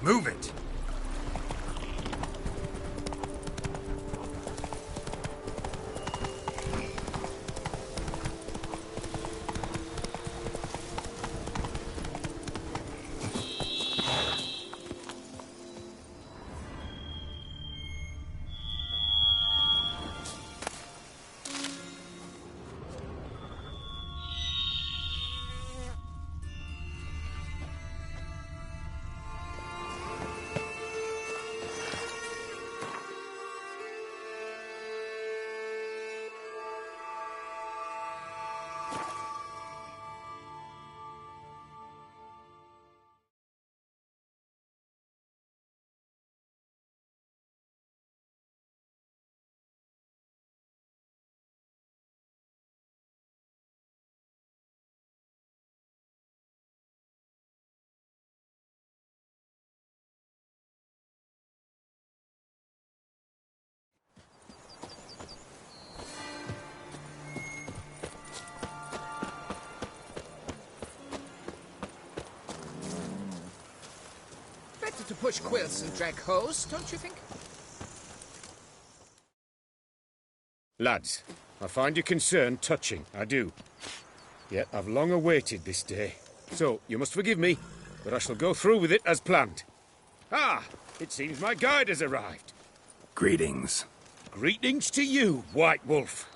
Move it! To push quilts and drag hose, don't you think? Lads, I find your concern touching, I do. Yet I've long awaited this day. So, you must forgive me, but I shall go through with it as planned. Ah, it seems my guide has arrived. Greetings. Greetings to you, White Wolf.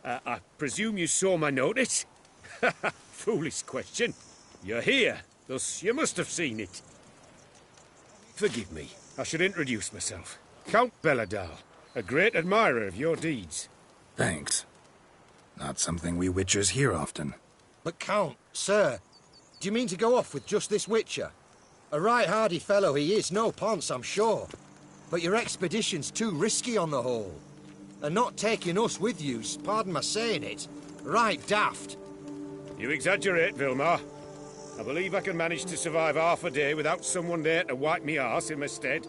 I presume you saw my notice? Foolish question. You're here, thus you must have seen it. Forgive me, I should introduce myself. Count Belladal, a great admirer of your deeds. Thanks. Not something we Witchers hear often. But Count, sir, do you mean to go off with just this Witcher? A right hardy fellow he is, no ponce, I'm sure. But your expedition's too risky on the whole. And not taking us with you's, pardon my saying it, right daft. You exaggerate, Vilmar. I believe I can manage to survive half a day without someone there to wipe me arse in my stead.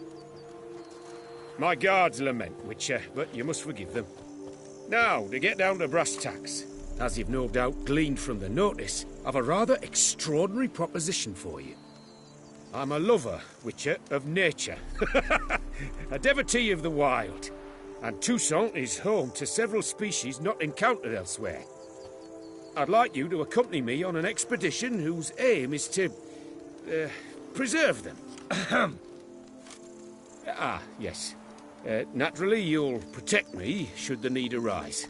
My guards lament, Witcher, but you must forgive them. Now, to get down to brass tacks. As you've no doubt gleaned from the notice, I've a rather extraordinary proposition for you. I'm a lover, Witcher, of nature. A devotee of the wild. And Toussaint is home to several species not encountered elsewhere. I'd like you to accompany me on an expedition whose aim is to, preserve them. Yes. Naturally, you'll protect me should the need arise.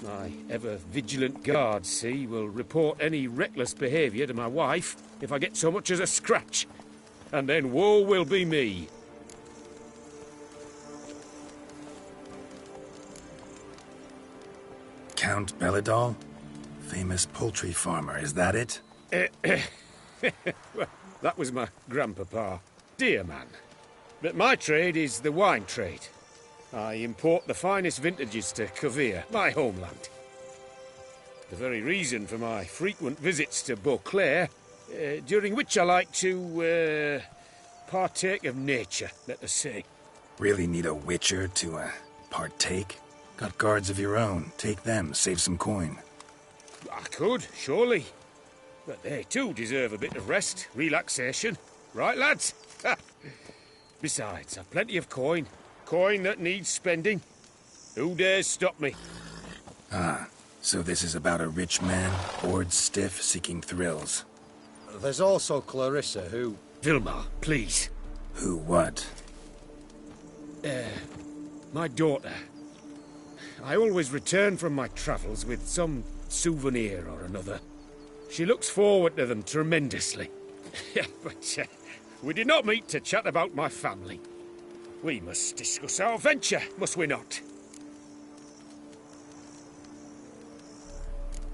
My ever-vigilant guards, see, will report any reckless behaviour to my wife if I get so much as a scratch. And then woe will be me. Count Belladal? Famous poultry farmer, is that it? Well, that was my grandpapa. Dear man. But my trade is the wine trade. I import the finest vintages to Covere, my homeland. The very reason for my frequent visits to Beauclair, during which I like to, partake of nature, let us say. Really need a Witcher to, partake? Got guards of your own. Take them, save some coin. I could, surely. But they too deserve a bit of rest, relaxation. Right, lads? Besides, I've plenty of coin. Coin that needs spending. Who dares stop me? Ah, so this is about a rich man, bored stiff, seeking thrills. There's also Clarissa, who... Vilmar, please. Who what? My daughter. I always return from my travels with some souvenir or another. She looks forward to them tremendously. But we did not meet to chat about my family. We must discuss our venture, must we not?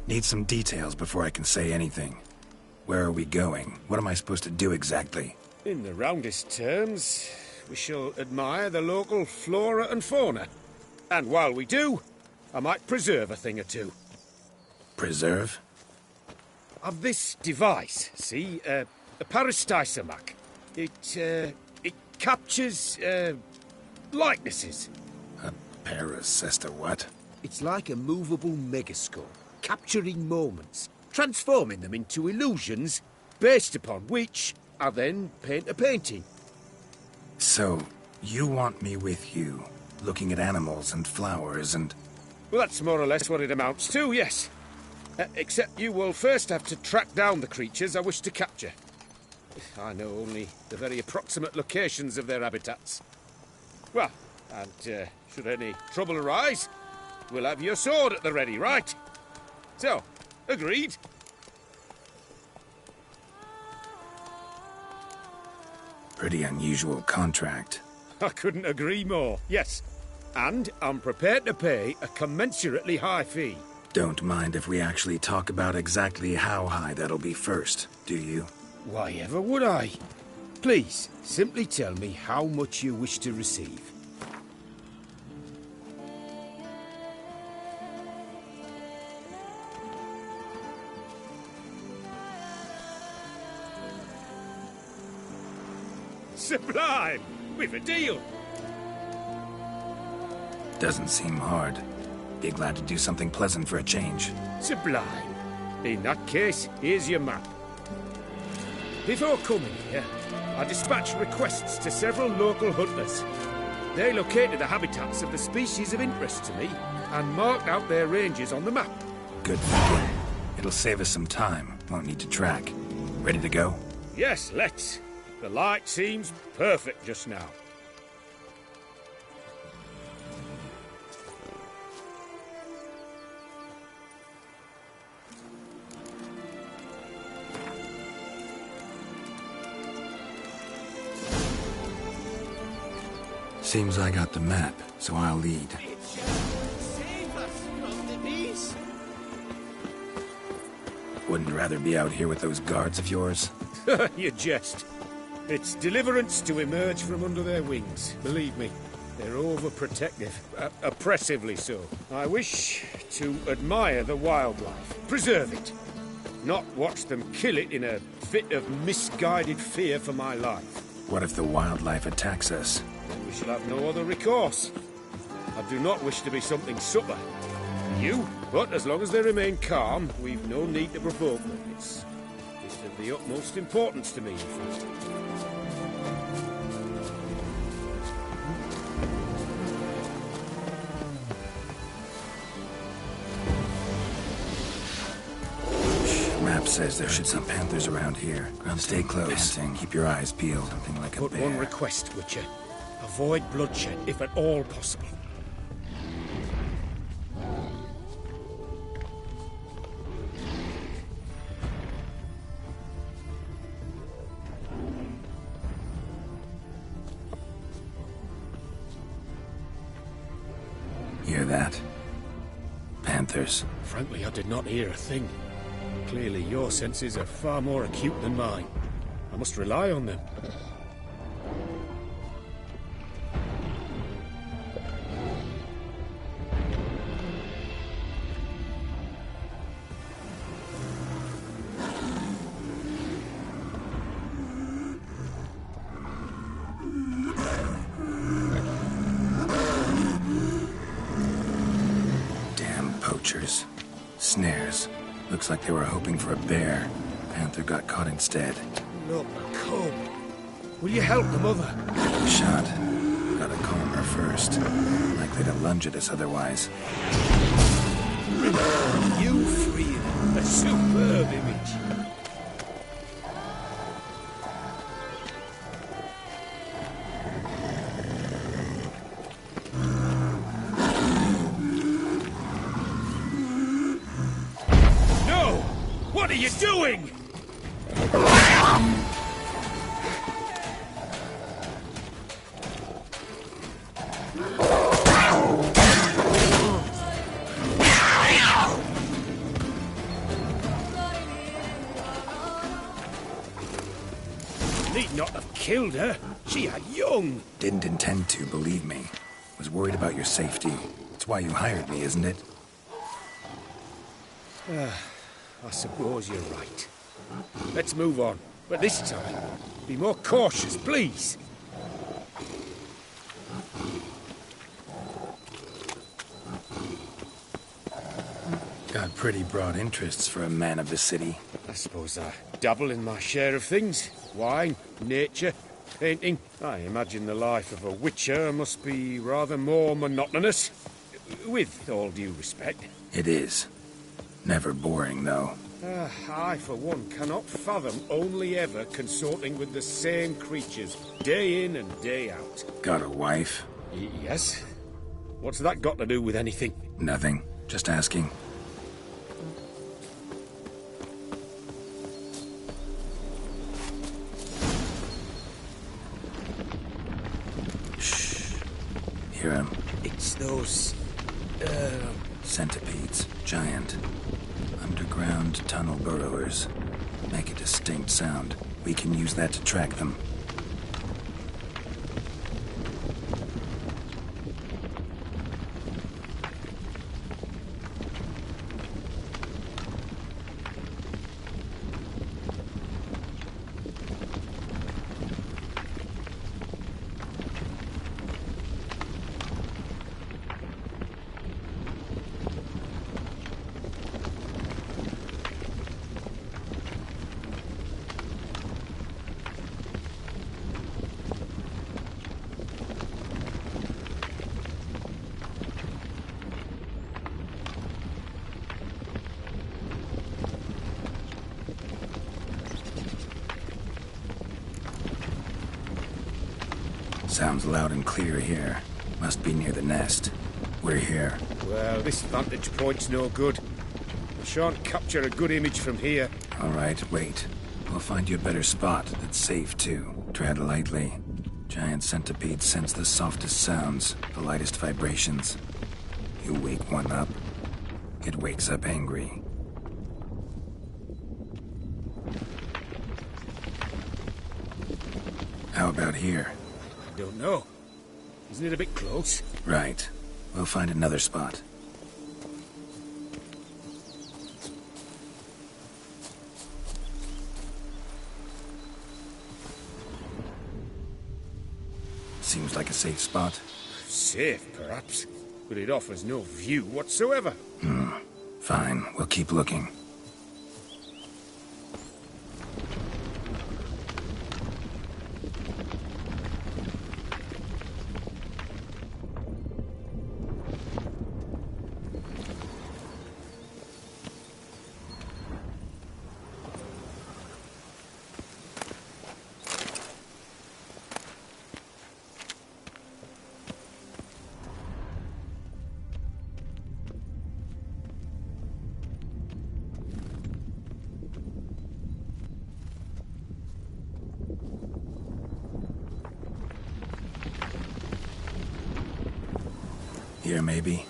Need some details before I can say anything. Where are we going? What am I supposed to do exactly? In the roundest terms, we shall admire the local flora and fauna. And while we do, I might preserve a thing or two. Preserve? Of this device, see, a peristysomac. It captures, likenesses. A paracesta what? It's like a movable megascope, capturing moments, transforming them into illusions, based upon which I then paint a painting. So, you want me with you, looking at animals and flowers and... Well, that's more or less what it amounts to, yes. Except you will first have to track down the creatures I wish to capture. I know only the very approximate locations of their habitats. Well, and should any trouble arise, we'll have your sword at the ready, right? So, agreed? Pretty unusual contract. I couldn't agree more, yes. And I'm prepared to pay a commensurately high fee. Don't mind if we actually talk about exactly how high that'll be first, do you? Why ever would I? Please, simply tell me how much you wish to receive. Sublime! We've a deal! Doesn't seem hard. Be glad to do something pleasant for a change. Sublime. In that case, here's your map. Before coming here, I dispatched requests to several local hunters. They located the habitats of the species of interest to me and marked out their ranges on the map. Good thinking. It'll save us some time. Won't need to track. Ready to go? Yes, let's. The light seems perfect just now. Seems I got the map, so I'll lead. Save us from the beast. Wouldn't rather be out here with those guards of yours? You jest. It's deliverance to emerge from under their wings. Believe me, they're overprotective. Oppressively so. I wish to admire the wildlife. Preserve it. Not watch them kill it in a fit of misguided fear for my life. What if the wildlife attacks us? We shall have no other recourse. I do not wish to be something subtler. You, but as long as they remain calm, we've no need to provoke them. It's of the utmost importance to me, in fact. Map says there should be some panthers around here. Stay close and keep your eyes peeled. Something like a But bear. one request, Witcher. Avoid bloodshed, if at all possible. Hear that? Panthers. Frankly, I did not hear a thing. Clearly, your senses are far more acute than mine. I must rely on them. Damn poachers. Snares. Looks like they were hoping for a bear. Panther got caught instead. Look, come. Will you help the mother? Shot. Gotta calm her first. Likely to lunge at us otherwise. You free a superb image. No! What are you doing? Need not have killed her. She had young. Didn't intend to, believe me. Was worried about your safety. It's why you hired me, isn't it? I suppose you're right. Let's move on. But this time, be more cautious, please. Got pretty broad interests for a man of the city. I suppose I dabble in my share of things. Wine, nature, Painting? I imagine the life of a witcher must be rather more monotonous. With all due respect. It is. Never boring, though. I, for one, cannot fathom only ever consorting with the same creatures, day in and day out. Got a wife? Yes? What's that got to do with anything? Nothing. Just asking. Shh. Hear him. It's those... Centipedes. Giant. Underground tunnel burrowers. Make a distinct sound. We can use that to track them. Sounds loud and clear here. Must be near the nest. We're here. Well, this vantage point's no good. I shan't capture a good image from here. All right, wait. We'll find you a better spot that's safe, too. Tread lightly. Giant centipedes sense the softest sounds, the lightest vibrations. You wake one up, it wakes up angry. How about here? I don't know. Isn't it a bit close? Right. We'll find another spot. Seems like a safe spot. Safe, perhaps. But it offers no view whatsoever. Fine. We'll keep looking. Here, maybe.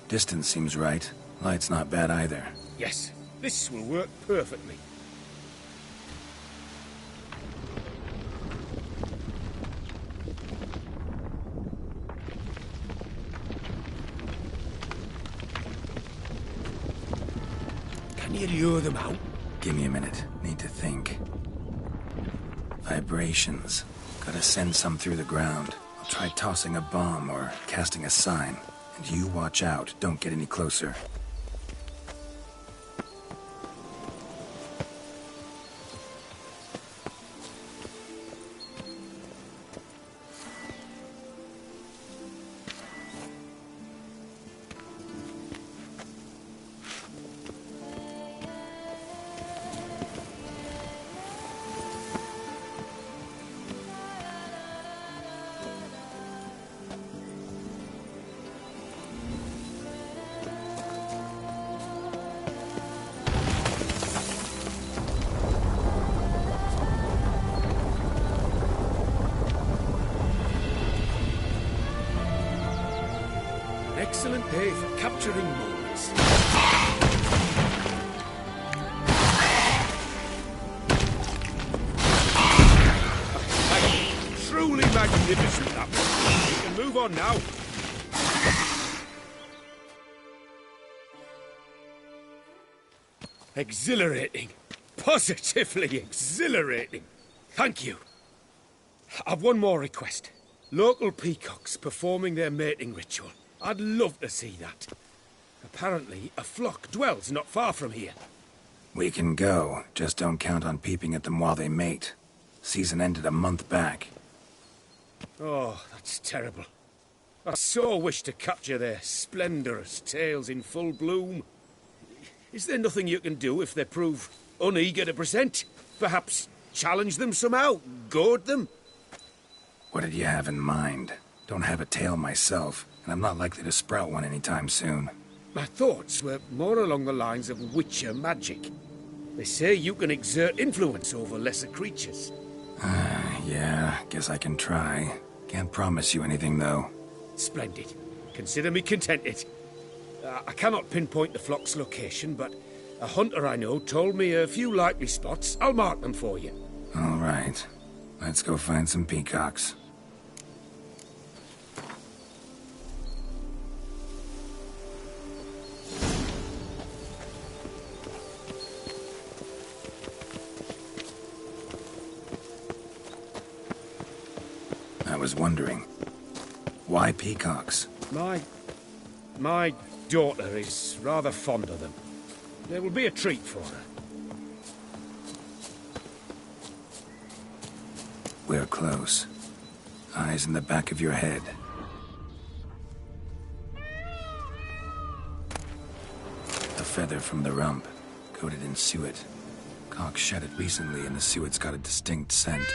Distance seems right. Light's not bad either. Yes, this will work perfectly. Can you lure them out? Give me a minute. Need to think. Vibrations. Gotta send some through the ground. I'll try tossing a bomb or casting a sign. And you watch out. Don't get any closer. Excellent day for capturing moments. Truly magnificent, that one. We can move on now. Exhilarating. Positively exhilarating. Thank you. I've one more request. Local peacocks performing their mating ritual. I'd love to see that. Apparently, a flock dwells not far from here. We can go. Just don't count on peeping at them while they mate. Season ended a month back. Oh, that's terrible. I so wish to capture their splendourous tales in full bloom. Is there nothing you can do if they prove uneager to present? Perhaps challenge them somehow? Goad them? What did you have in mind? Don't have a tale myself, and I'm not likely to sprout one anytime soon. My thoughts were more along the lines of witcher magic. They say you can exert influence over lesser creatures. Yeah, guess I can try. Can't promise you anything, though. Splendid. Consider me contented. I cannot pinpoint the flock's location, but a hunter I know told me a few likely spots. I'll mark them for you. All right. Let's go find some peacocks. I was wondering, why peacocks? My daughter is rather fond of them. There will be a treat for her. We're close. Eyes in the back of your head. A feather from the rump, coated in suet. Cock shed it recently and the suet's got a distinct scent.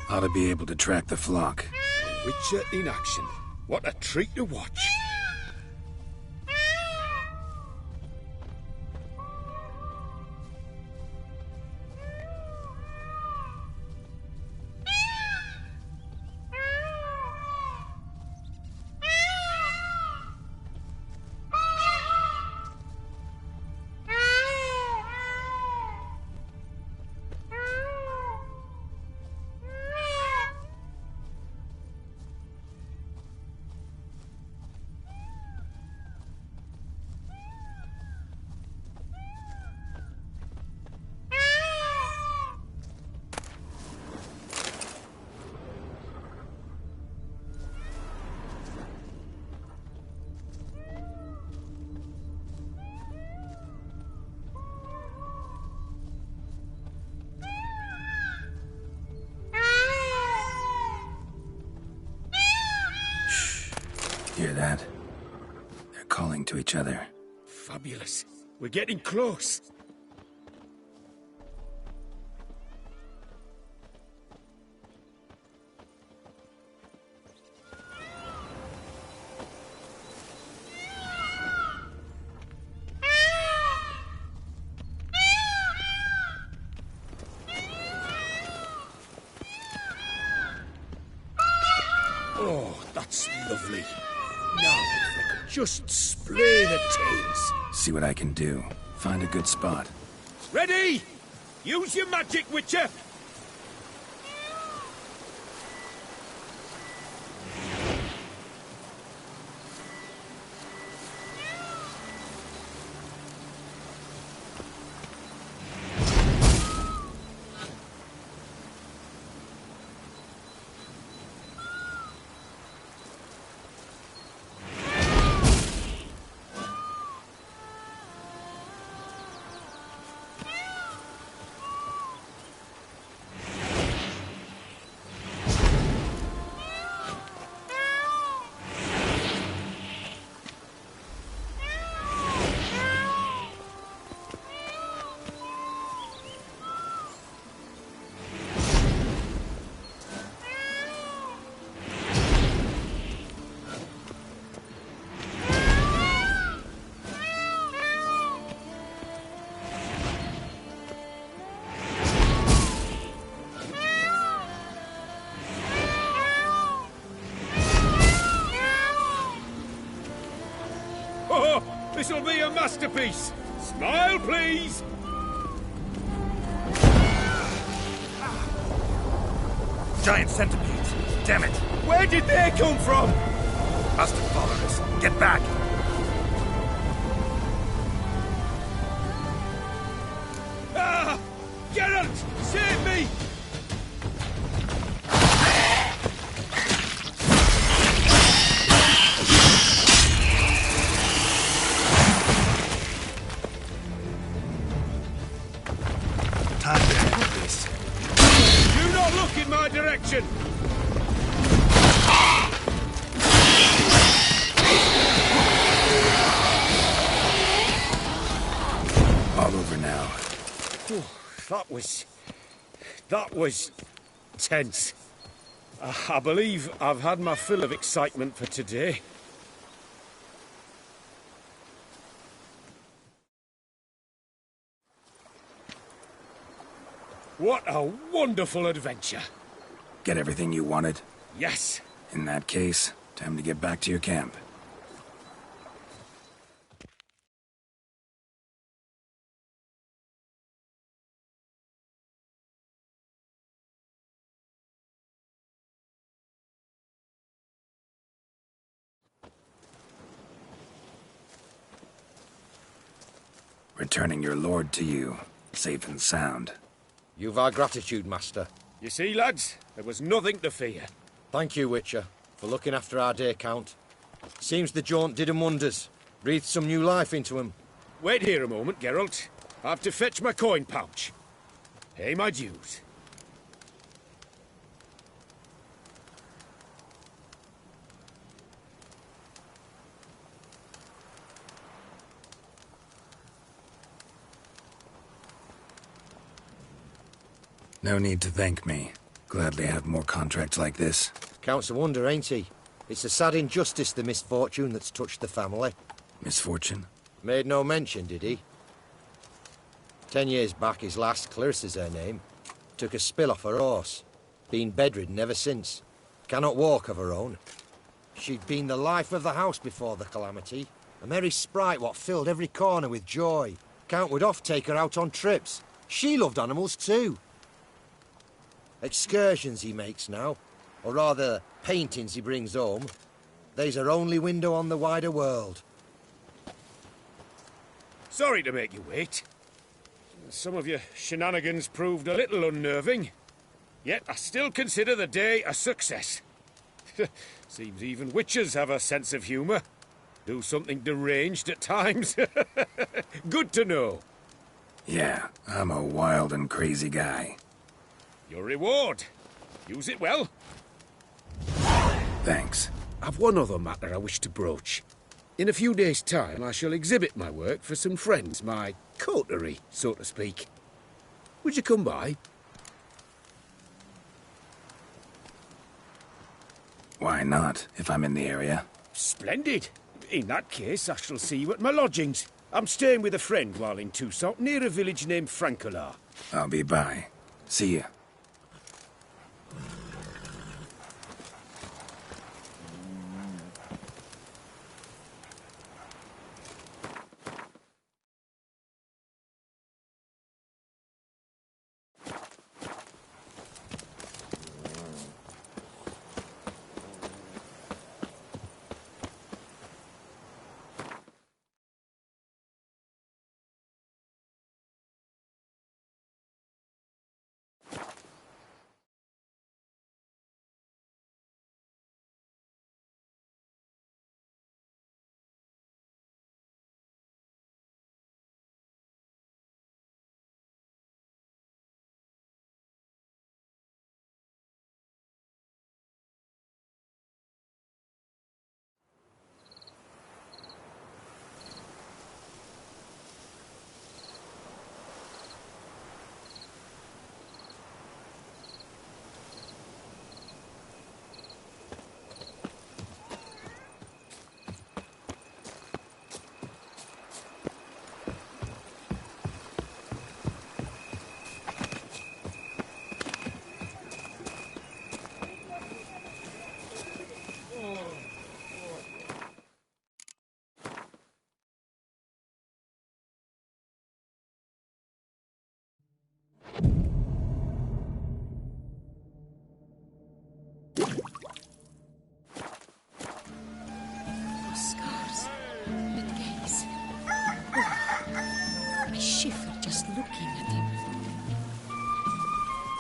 Ought to be able to track the flock. A witcher in action. What a treat to watch. Hear that? They're calling to each other. Fabulous. We're getting close. Oh, that's lovely. Now, if they could just splay the tails. See what I can do. Find a good spot. Ready? Use your magic, Witcher! Oh, this'll be a masterpiece. Smile, please. Giant centipedes! Damn it! Where did they come from? Must have followed us. Get back! Ah! Geralt! Save me! Time to end this. Do not look in my direction! That was tense. I believe I've had my fill of excitement for today. What a wonderful adventure. Get everything you wanted? Yes. In that case, time to get back to your camp. Returning your lord to you, safe and sound. You've our gratitude, Master. You see, lads, there was nothing to fear. Thank you, Witcher, for looking after our day count. Seems the jaunt did 'em wonders. Breathed some new life into 'em. Wait here a moment, Geralt. I have to fetch my coin pouch. Pay my dues. No need to thank me. Gladly have more contracts like this. Count's a wonder, ain't he? It's a sad injustice, the misfortune that's touched the family. Misfortune? Made no mention, did he? 10 years back, his lass, Clarissa's her name, took a spill off her horse. Been bedridden ever since. Cannot walk of her own. She'd been the life of the house before the calamity. A merry sprite what filled every corner with joy. Count would oft take her out on trips. She loved animals too. Excursions he makes now, or rather, paintings he brings home. They's her only window on the wider world. Sorry to make you wait. Some of your shenanigans proved a little unnerving. Yet I still consider the day a success. Seems even witches have a sense of humour. Do something deranged at times. Good to know. Yeah, I'm a wild and crazy guy. Your reward. Use it well. Thanks. I've one other matter I wish to broach. In a few days' time, I shall exhibit my work for some friends, my coterie, so to speak. Would you come by? Why not, if I'm in the area? Splendid. In that case, I shall see you at my lodgings. I'm staying with a friend while in Toussaint, near a village named Francois. I'll be by. See ya. Scars, but gaze. Oh, I shiver just looking at him.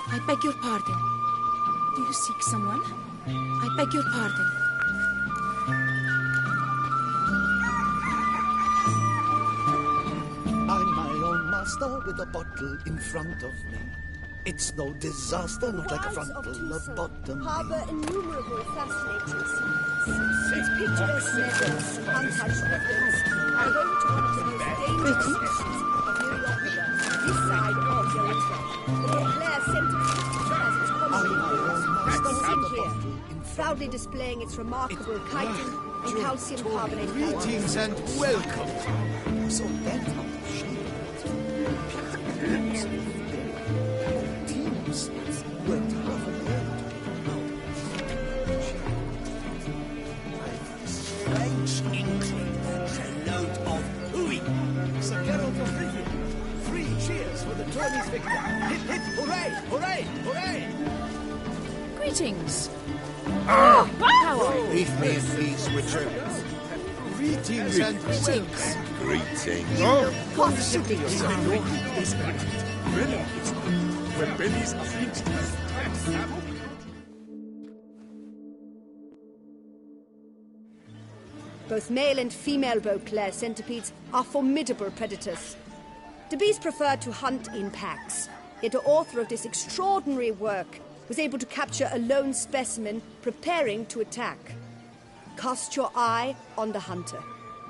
I beg your pardon. Do you seek someone? I beg your pardon. I'm my own master with a bottle in front of me. It's no disaster, not like a frontal lobotomy. Harbour innumerable fascinating scenes. Its picturesque meadows, untouched woodlands, are home to one of the most dangerous species of myriopodons. this side of your intro. The Claire Centipede has its common seen here, proudly displaying its remarkable chitin and calcium carbonate. Greetings and welcome. So bent on the shape. Teams went half an hour to I've a strange inkling that a load of hooey. Sir Geralt of Rivia. 3 cheers for the tourney's victor. Hip hip hooray, hooray, hooray. Greetings. Leave me in peace, Witcher. Greetings and welcome. Greetings. Positively both male and female Beauclair centipedes are formidable predators. The beast preferred to hunt in packs, yet the author of this extraordinary work was able to capture a lone specimen preparing to attack. Cast your eye on the hunter,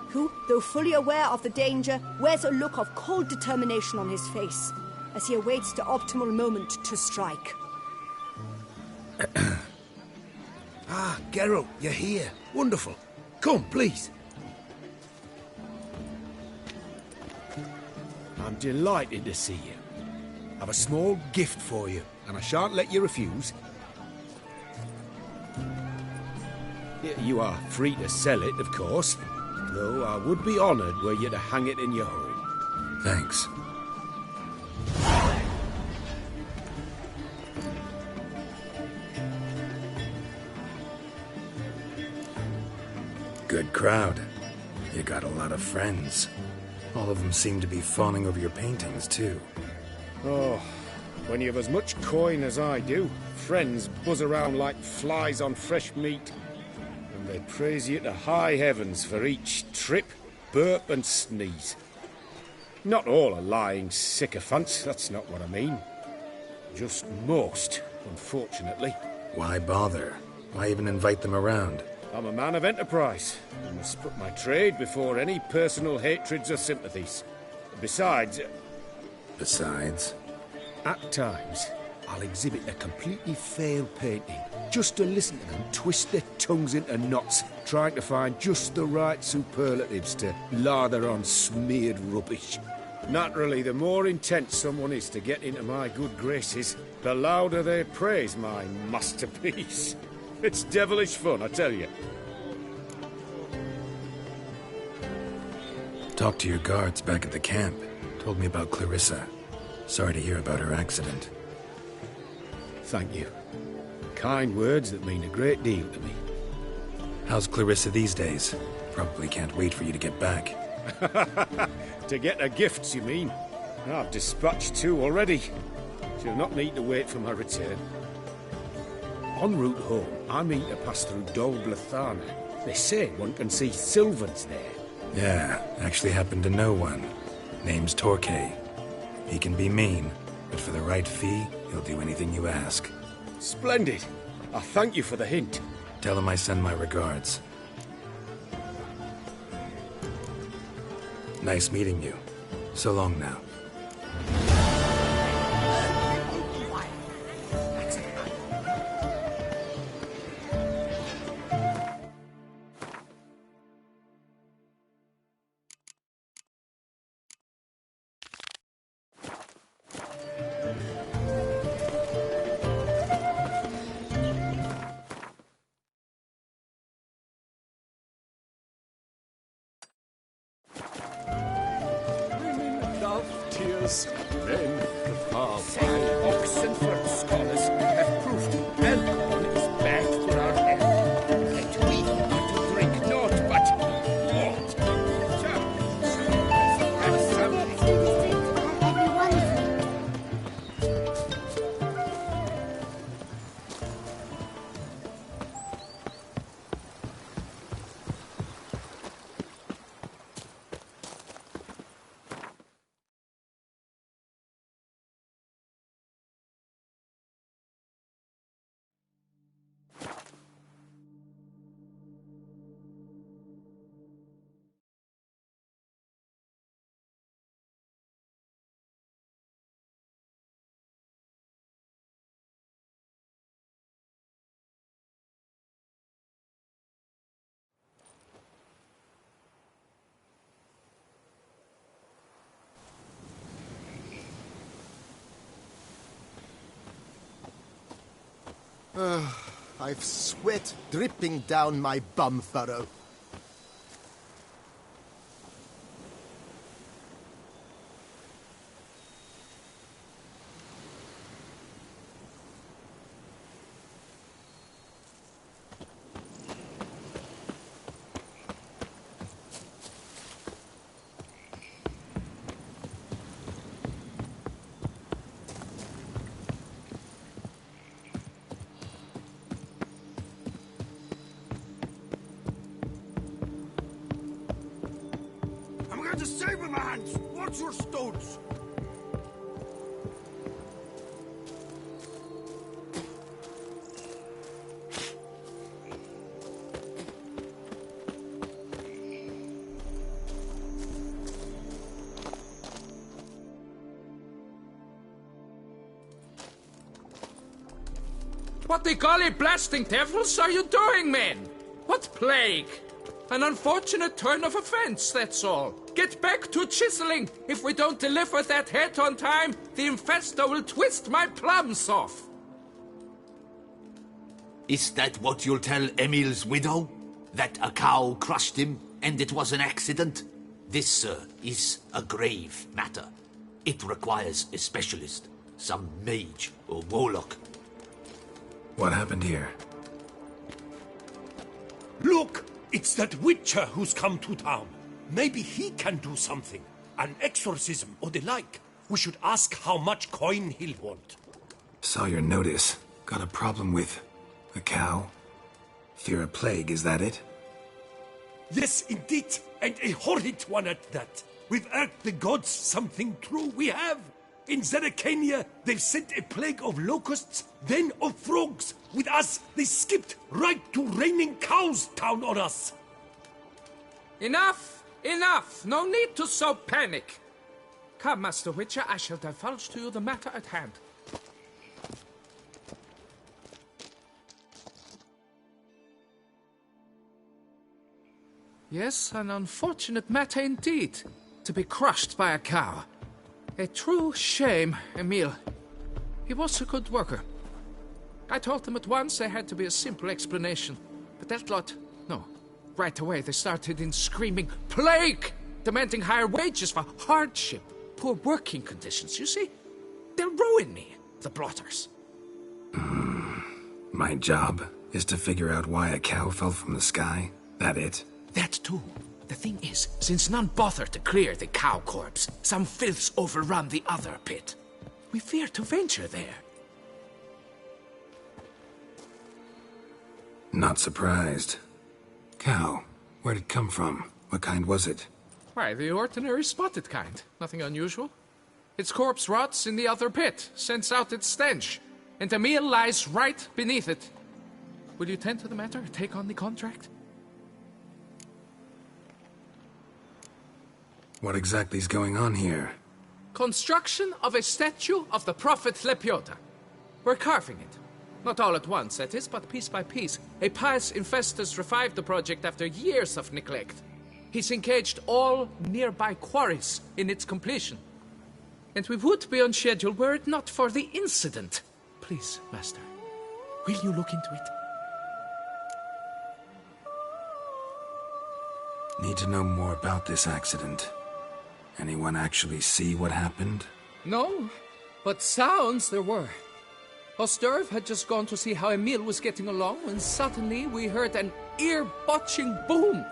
who, though fully aware of the danger, wears a look of cold determination on his face as he awaits the optimal moment to strike. Ah, Geralt, you're here. Wonderful. Come, please. I'm delighted to see you. I've a small gift for you, and I shan't let you refuse. You are free to sell it, of course, though I would be honoured were you to hang it in your home. Thanks. Good crowd. You got a lot of friends. All of them seem to be fawning over your paintings, too. Oh, when you've as much coin as I do, friends buzz around like flies on fresh meat. And they praise you to high heavens for each trip, burp and sneeze. Not all are lying sycophants, that's not what I mean. Just most, unfortunately. Why bother? Why even invite them around? I'm a man of enterprise. I must put my trade before any personal hatreds or sympathies. Besides, at times, I'll exhibit a completely failed painting just to listen to them twist their tongues into knots, trying to find just the right superlatives to lather on smeared rubbish. Naturally, the more intent someone is to get into my good graces, the louder they praise my masterpiece. It's devilish fun, I tell you. Talked to your guards back at the camp. Told me about Clarissa. Sorry to hear about her accident. Thank you. Kind words that mean a great deal to me. How's Clarissa these days? Probably can't wait for you to get back. To get her gifts, you mean? I've dispatched 2 already. She'll not need to wait for my return. En route home, I mean to pass through Dol Blathana. They say one can see Sylvans there. Yeah, actually happen to know one. Name's Torquay. He can be mean, but for the right fee, he'll do anything you ask. Splendid. I thank you for the hint. Tell him I send my regards. Nice meeting you. So long now. Tears, men, the far Oxenford scholars have proved alcohol is bad for our health. And we are to drink naught but water. I've sweat dripping down my bum furrow. I'm going to save my hands! Watch your stones! What the golly blasting devils are you doing, men? What plague? An unfortunate turn of events, that's all. Get back to chiseling. If we don't deliver that head on time, the infestor will twist my plums off. Is that what you'll tell Emil's widow? That a cow crushed him and it was an accident? This, sir, is a grave matter. It requires a specialist, some mage or warlock. What happened here? Look! It's that witcher who's come to town. Maybe he can do something. An exorcism or the like. We should ask how much coin he'll want. Saw your notice. Got a problem with a cow? Fear a plague, is that it? Yes, indeed. And a horrid one at that. We've irked the gods something true, we have. In Zeracania, they've sent a plague of locusts, then of frogs. With us, they skipped right to raining cows down on us. Enough! Enough! No need to so panic. Come, Master Witcher, I shall divulge to you the matter at hand. Yes, an unfortunate matter indeed. To be crushed by a cow. A true shame, Emil. He was a good worker. I told them at once there had to be a simple explanation. But that lot, no. Right away they started in screaming, plague! Demanding higher wages for hardship, poor working conditions, you see? They'll ruin me, the blotters. My job is to figure out why a cow fell from the sky? That it? That too. The thing is, since none bothered to clear the cow corpse, some filths overrun the other pit. We fear to venture there. Not surprised. Cow, where'd it come from? What kind was it? Why, the ordinary spotted kind. Nothing unusual. Its corpse rots in the other pit, sends out its stench, and Emil lies right beneath it. Will you tend to the matter, take on the contract? What exactly is going on here? Construction of a statue of the prophet Lepiota. We're carving it. Not all at once, that is, but piece by piece. A pious infestus revived the project after years of neglect. He's engaged all nearby quarries in its completion. And we would be on schedule were it not for the incident. Please, Master, will you look into it? Need to know more about this accident. Anyone actually see what happened? No, but sounds there were. Osterv had just gone to see how Emil was getting along when suddenly we heard an ear-botching boom.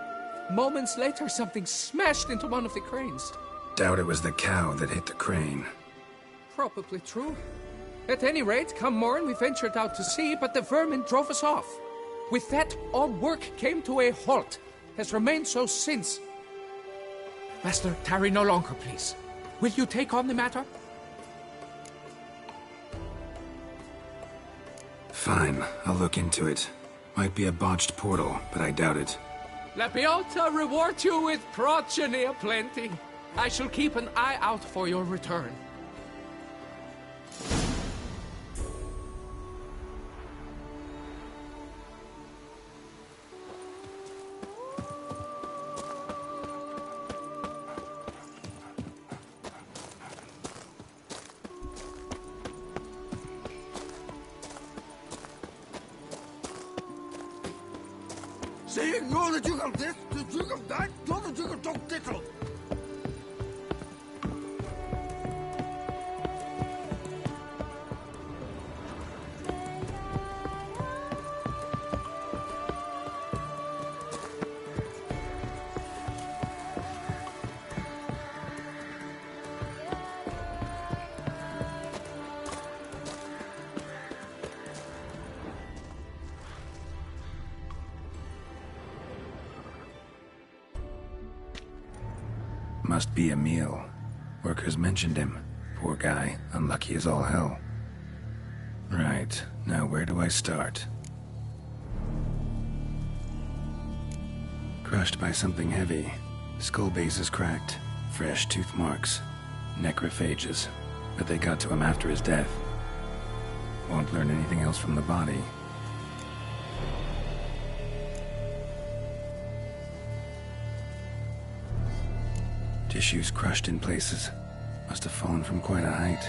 Moments later, something smashed into one of the cranes. Doubt it was the cow that hit the crane. Probably true. At any rate, come morn, we ventured out to sea, but the vermin drove us off. With that, all work came to a halt. Has remained so since. Master, tarry no longer, please. Will you take on the matter? Fine, I'll look into it. Might be a botched portal, but I doubt it. Lepiota reward you with progeny aplenty. I shall keep an eye out for your return. Saying no the Duke of this, the Duke of that, no the Duke of Dog Tittle. Must be Emil. Workers mentioned him. Poor guy, unlucky as all hell. Right, now where do I start? Crushed by something heavy. Skull base is cracked. Fresh tooth marks. Necrophages. But they got to him after his death. Won't learn anything else from the body. Tissues crushed in places. Must have fallen from quite a height.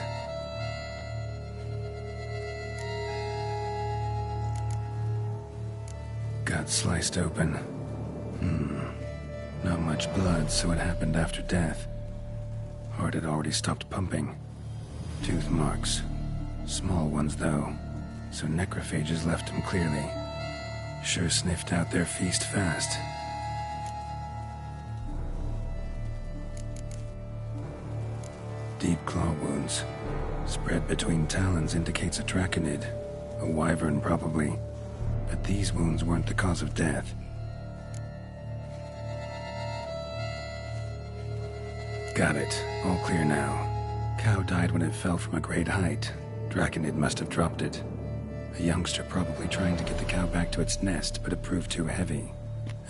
Gut sliced open. Not much blood, so it happened after death. Heart had already stopped pumping. Tooth marks. Small ones, though. So necrophages left him clearly. Sure sniffed out their feast fast. Deep claw wounds. Spread between talons indicates a draconid. A wyvern, probably. But these wounds weren't the cause of death. Got it. All clear now. Cow died when it fell from a great height. Draconid must have dropped it. A youngster probably trying to get the cow back to its nest, but it proved too heavy.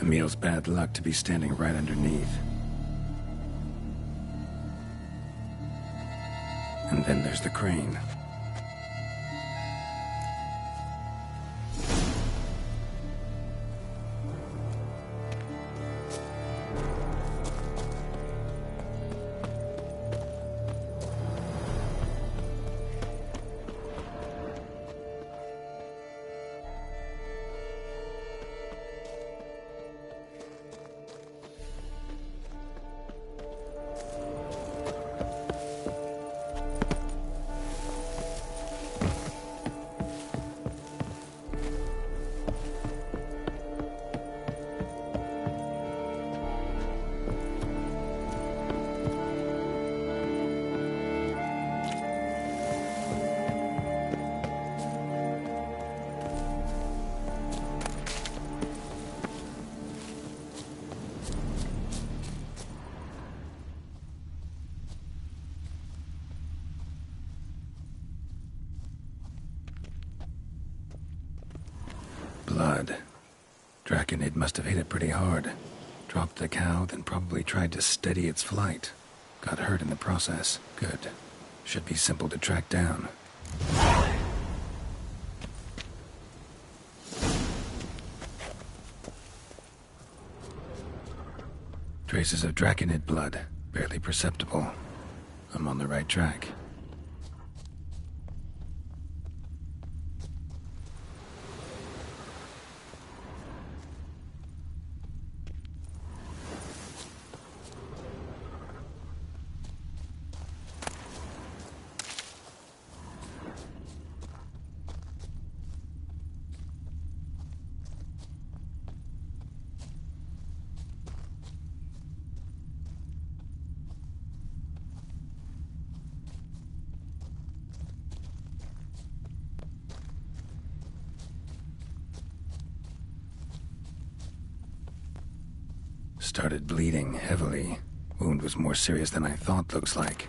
Emil's bad luck to be standing right underneath. And then there's the crane. Blood. Draconid must have hit it pretty hard. Dropped the cow, then probably tried to steady its flight. Got hurt in the process. Good. Should be simple to track down. Traces of draconid blood. Barely perceptible. I'm on the right track. Started bleeding heavily. Wound was more serious than I thought, looks like.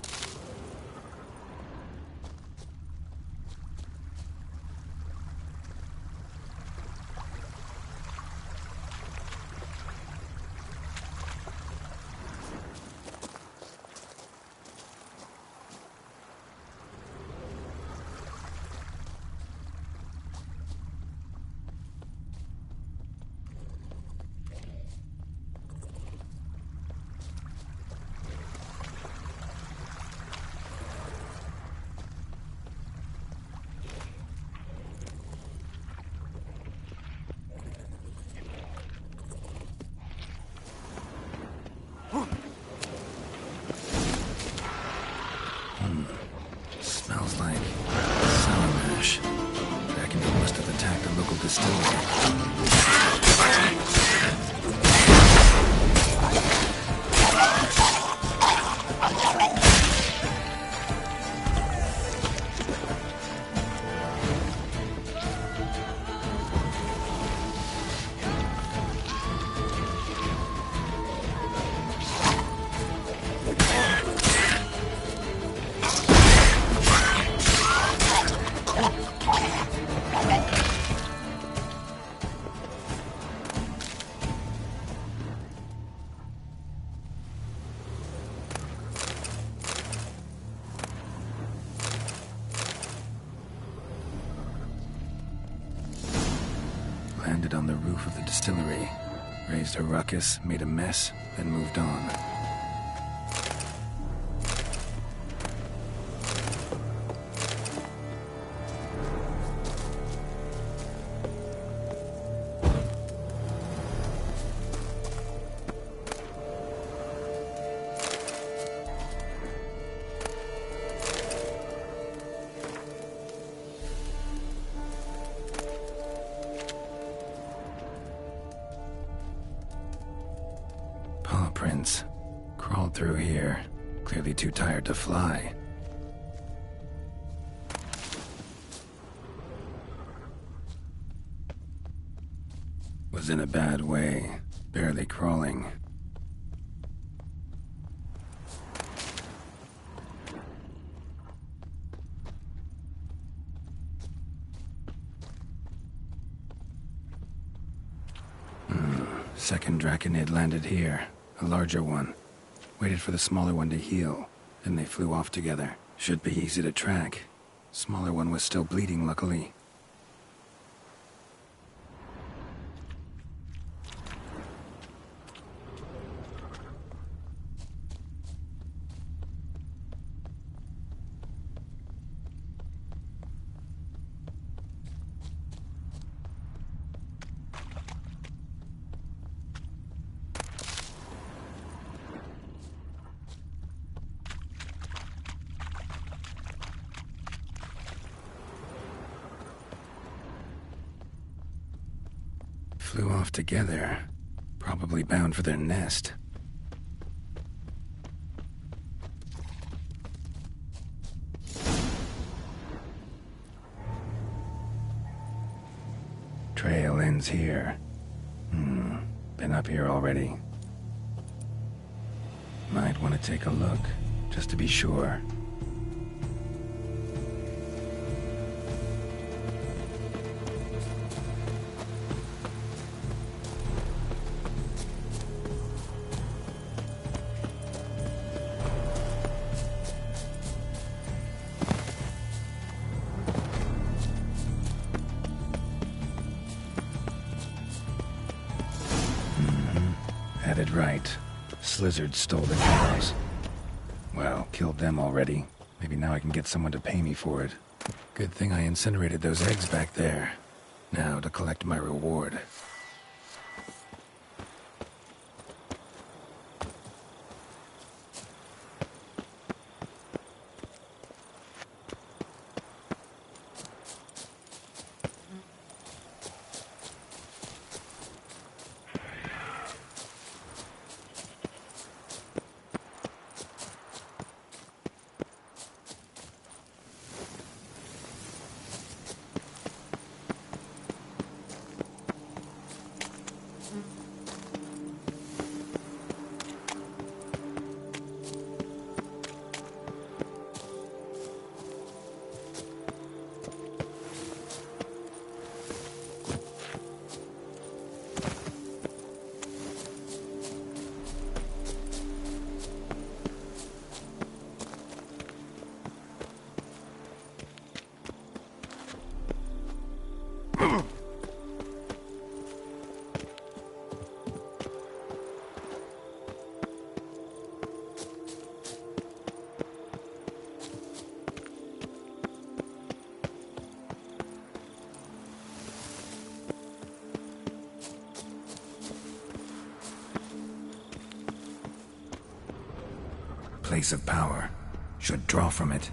Landed on the roof of the distillery, raised a ruckus, made a mess, then moved on. Paw prints. Crawled through here. Clearly too tired to fly. Was in a bad way. Barely crawling. Second Draconid landed here. A larger one. Waited for the smaller one to heal. Then they flew off together. Should be easy to track. Smaller one was still bleeding, luckily. Flew off together. Probably bound for their nest. Trail ends here. Been up here already. Might want to take a look, just to be sure. Had it right. Slizzard stole the cows. Well, killed them already. Maybe now I can get someone to pay me for it. Good thing I incinerated those eggs back there. Now to collect my reward. Place of power. Should draw from it.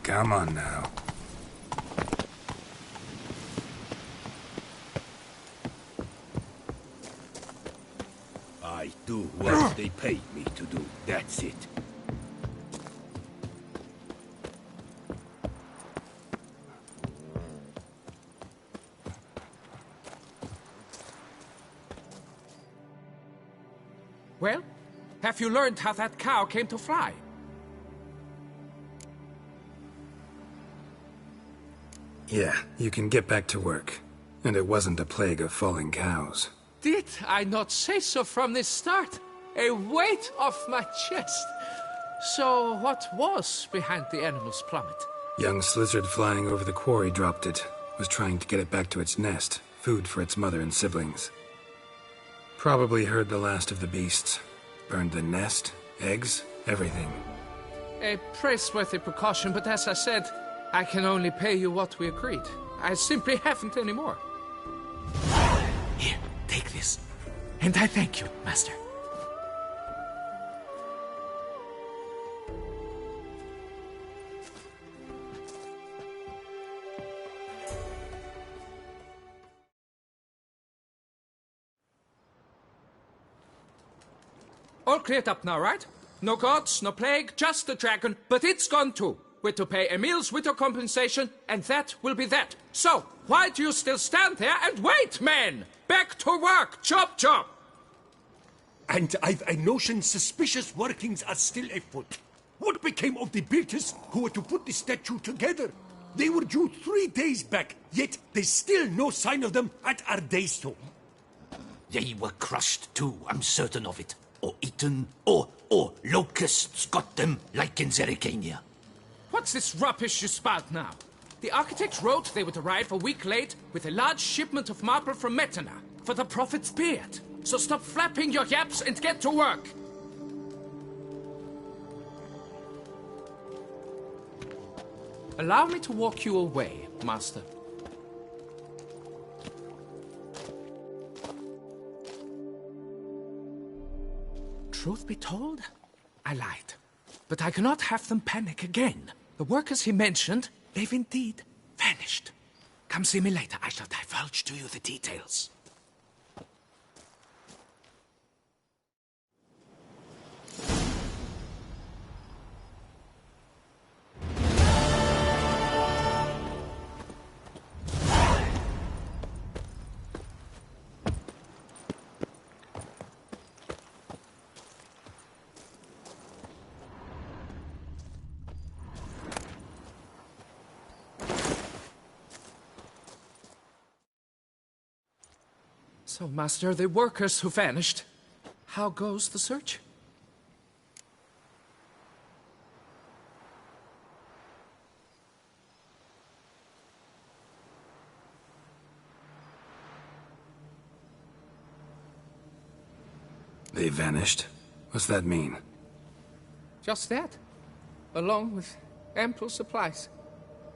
Come on now. I do what they pay me to do. That's it. Well, have you learned how that cow came to fly? Yeah, you can get back to work. And it wasn't a plague of falling cows. Did I not say so from the start? A weight off my chest. So what was behind the animal's plummet? Young lizard flying over the quarry dropped it. Was trying to get it back to its nest. Food for its mother and siblings. Probably heard the last of the beasts. Burned the nest, eggs, everything. A praiseworthy precaution, but as I said, I can only pay you what we agreed. I simply haven't any more. Here, take this. And I thank you, Master. All cleared up now, right? No gods, no plague, just the dragon, but it's gone too. We're to pay Emil's widow compensation, and that will be that. So, why do you still stand there and wait, men? Back to work! Chop, chop! And I've a notion suspicious workings are still afoot. What became of the builders who were to put the statue together? They were due 3 days back, yet there's still no sign of them at our daystone. They were crushed too, I'm certain of it. Or eaten, or locusts got them, like in Zerikania. What's this rubbish you spout now? The architect wrote they would arrive a week late with a large shipment of marble from Metana for the prophet's beard. So stop flapping your yaps and get to work. Allow me to walk you away, Master. Truth be told, I lied. But I cannot have them panic again. The workers he mentioned, they've indeed vanished. Come see me later. I shall divulge to you the details. So, Master, the workers who vanished, how goes the search? They vanished? What's that mean? Just that, along with ample supplies.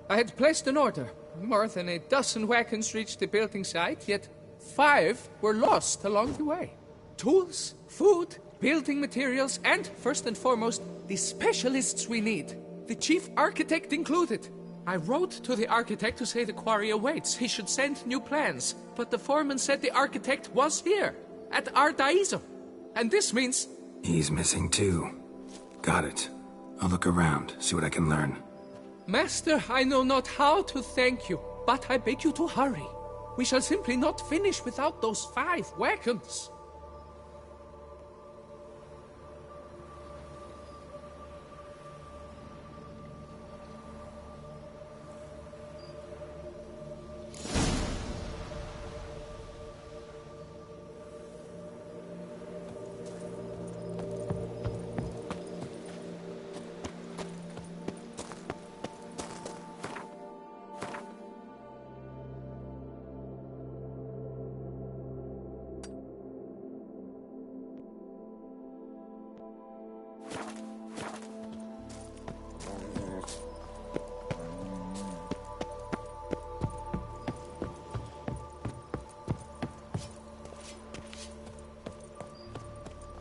I had placed an order. More than a dozen wagons reached the building site, yet 5 were lost along the way. Tools, food, building materials, and, first and foremost, the specialists we need. The chief architect included. I wrote to the architect to say the quarry awaits. He should send new plans. But the foreman said the architect was here, at Ardaizo. And this means... He's missing too. Got it. I'll look around, see what I can learn. Master, I know not how to thank you, but I beg you to hurry. We shall simply not finish without those 5 wagons.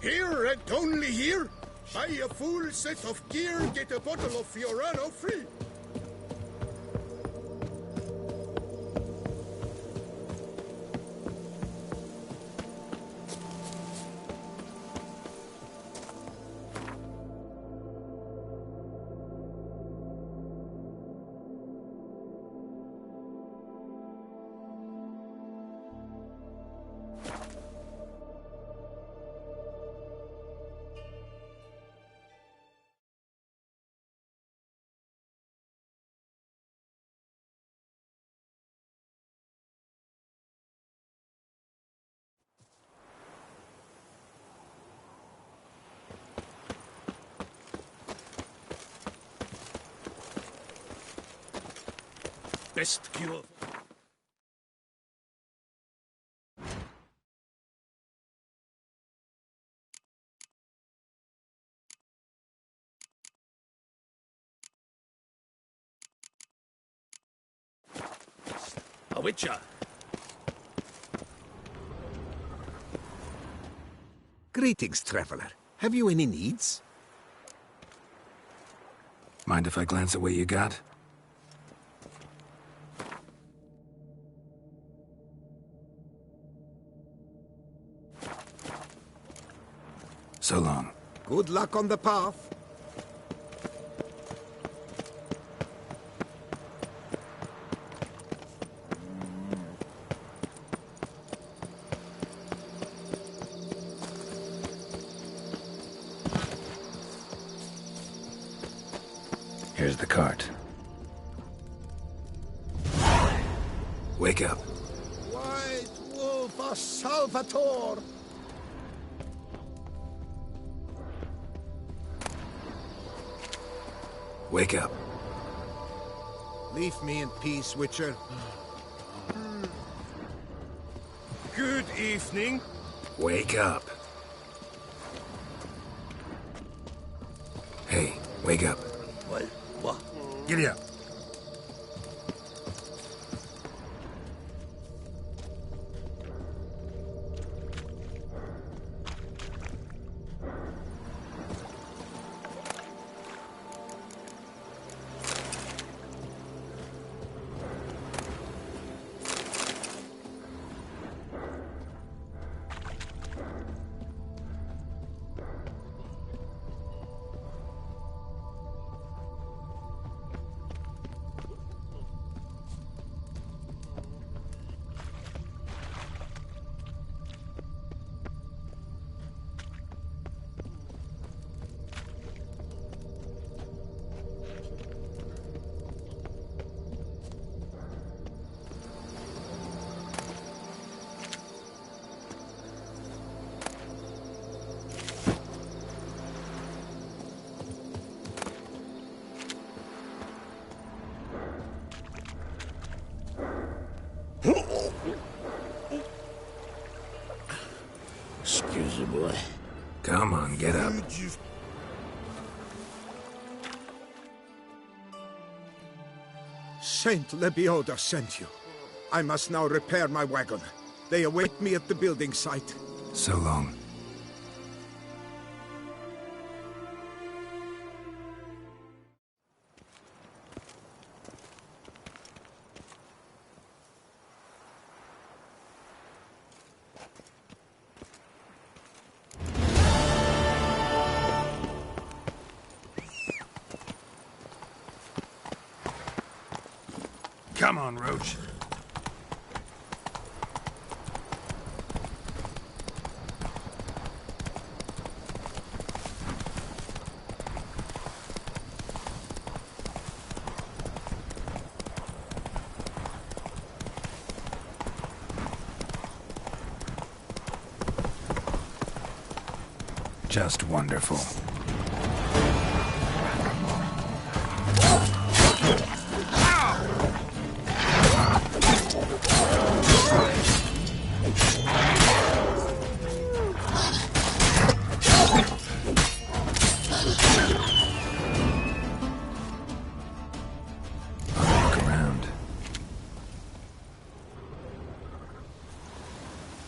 Here and only here, buy a full set of gear, get a bottle of Fiorano free. best cure. A witcher. Greetings, traveler. Have you any needs? Mind if I glance at what you got? So long. Good luck on the path. Here's the cart. Wake up. White Wolf of Salvatore! Wake up. Leave me in peace, Witcher. Good evening. Wake up. Hey, wake up. What? Giddy up. Excuse me, boy. Come on, get up. Saint Lebioda sent you. I must now repair my wagon. They await me at the building site. So long. Come on, Roach. Just wonderful.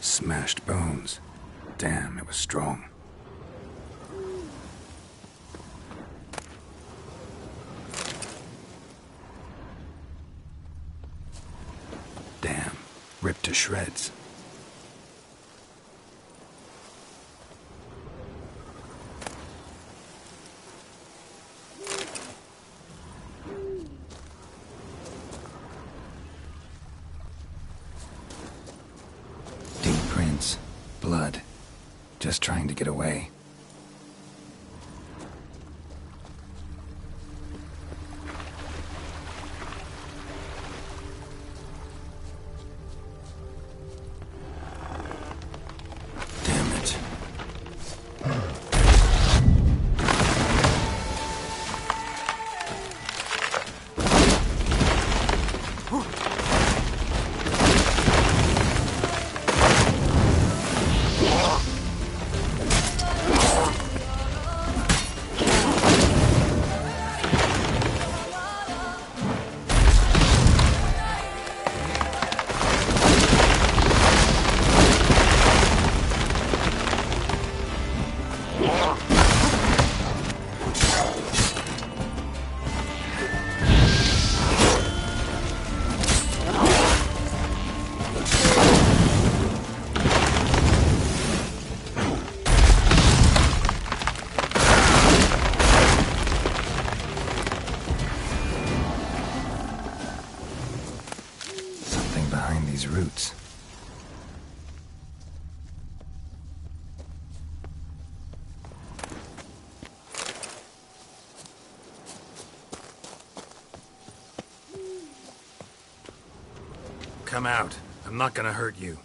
Smashed bones. Damn, it was strong. Damn, ripped to shreds. Blood. Just trying to get away. Damn it. these roots. Come out. I'm not gonna hurt you.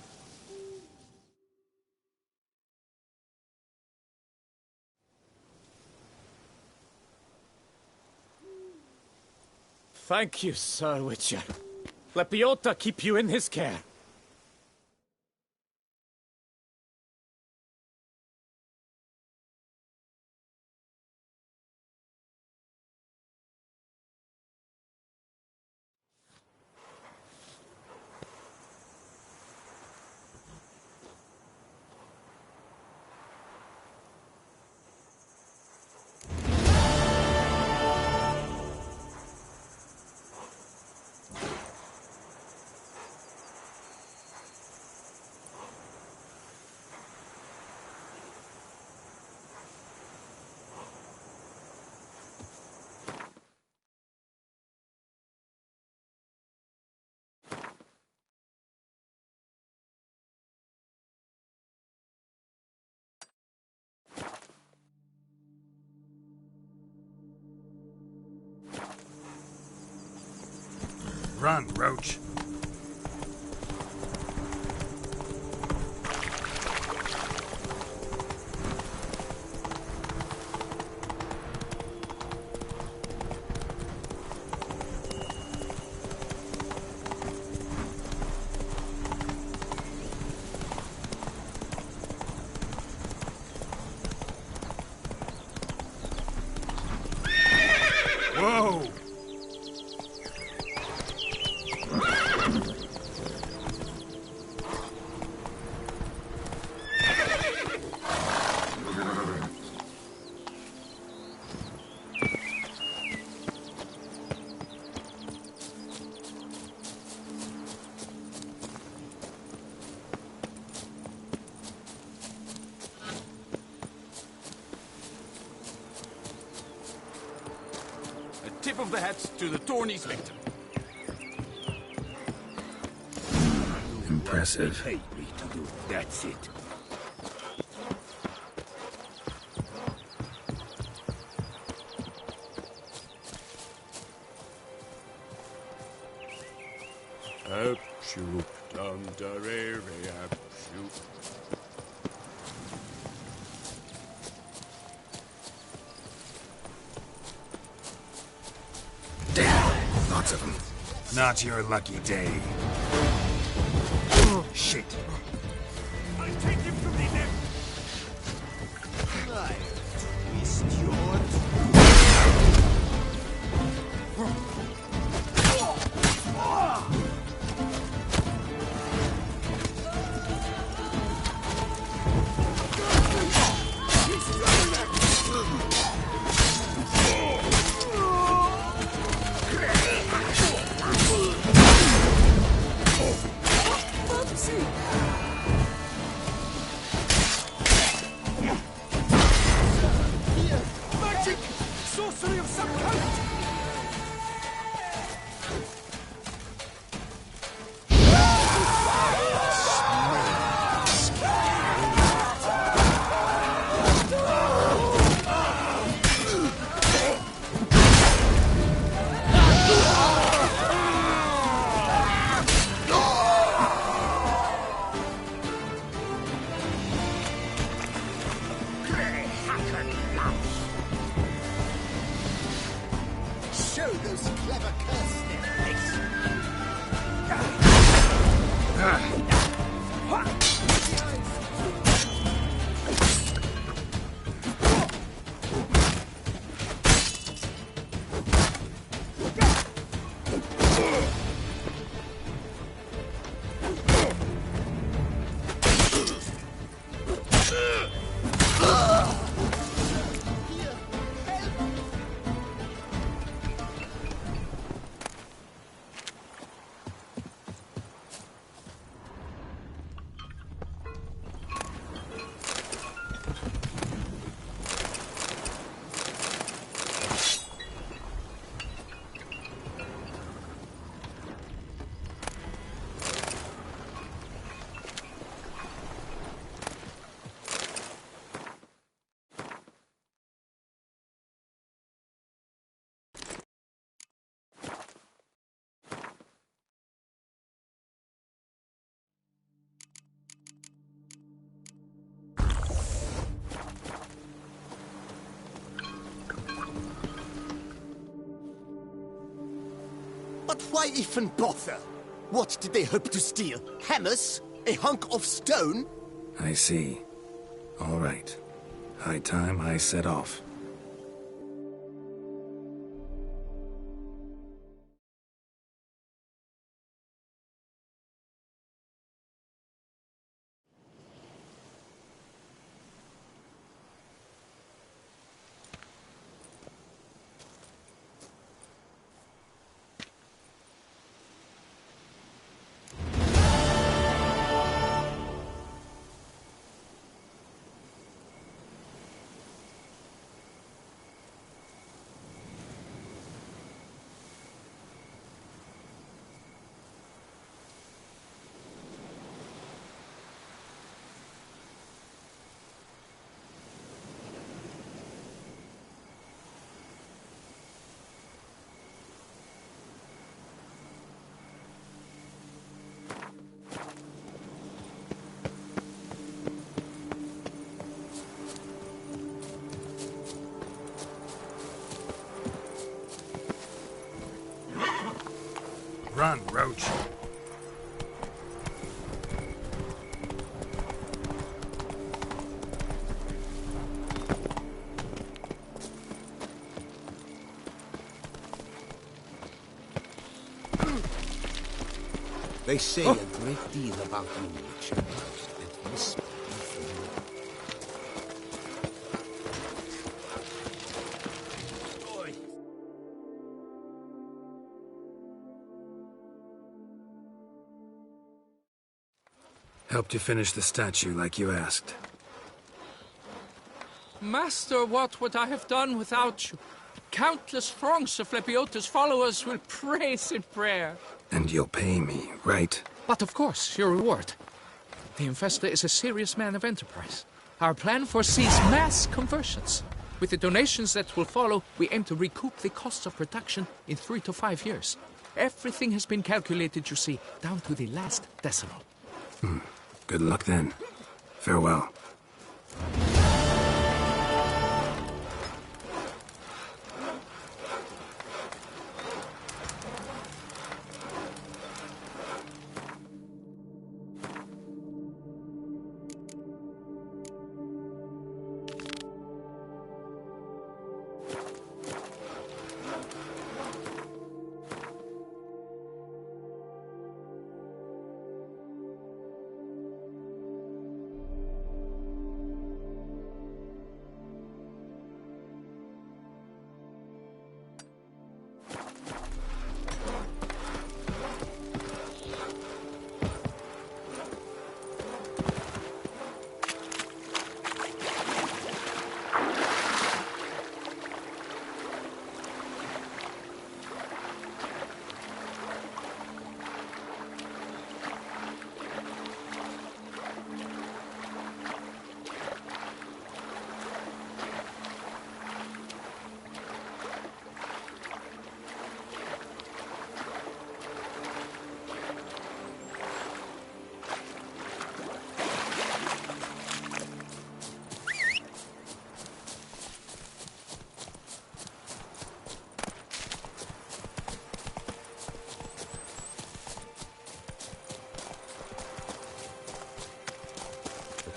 Thank you, Sir Witcher. Let Biota keep you in his care. Run, Roach. Whoa! Tip of the hat to the Tourney's victim. Impressive. Hate me to do. That's it. Shoot, dum da re re up, shoot. Damn! Lots of them. Not your lucky day. Shit. I'll take him from the neck. Twist your... Magic! Sorcery of some kind! Show those clever curse snakes. But why even bother? What did they hope to steal? Hammers? A hunk of stone? I see. All right. High time I set off. Run, Roach. They say a great deal about you, Witcher, and this will be for you. Helped you finish the statue like you asked. Master, what would I have done without you? Countless throngs of Lepiota's followers will praise in prayer. And you'll pay me, right? But of course, your reward. The Infestor is a serious man of enterprise. Our plan foresees mass conversions. With the donations that will follow, we aim to recoup the cost of production in 3 to 5 years. Everything has been calculated, you see, down to the last decimal. Good luck then. Farewell.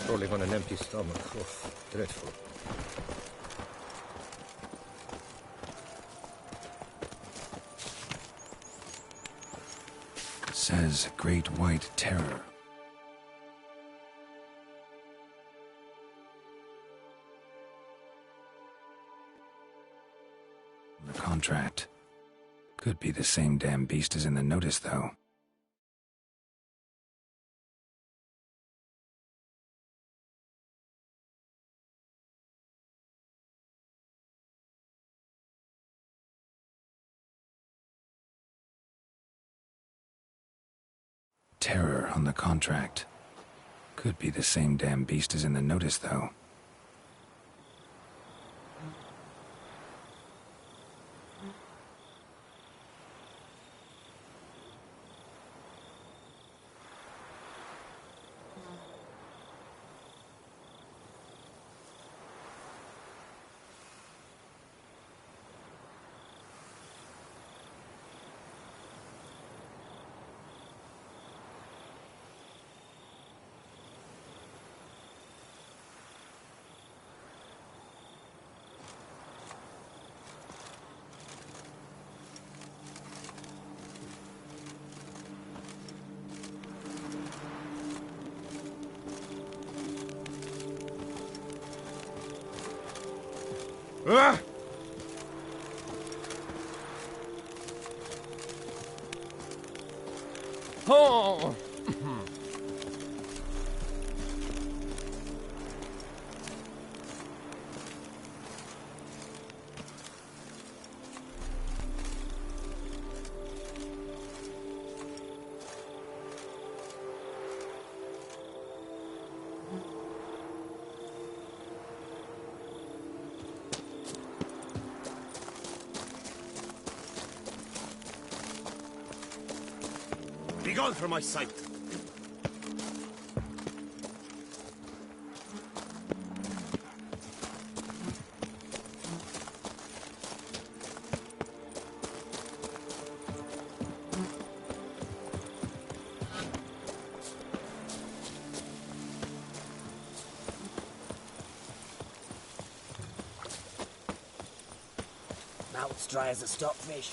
Crawling on an empty stomach. Oh, dreadful. Says Great White Terror. The contract. Could be the same damn beast as in the notice, though. Terror on the contract. Could be the same damn beast as in the notice, though. Oh! Be gone from my sight. Mouth's dry as a stockfish.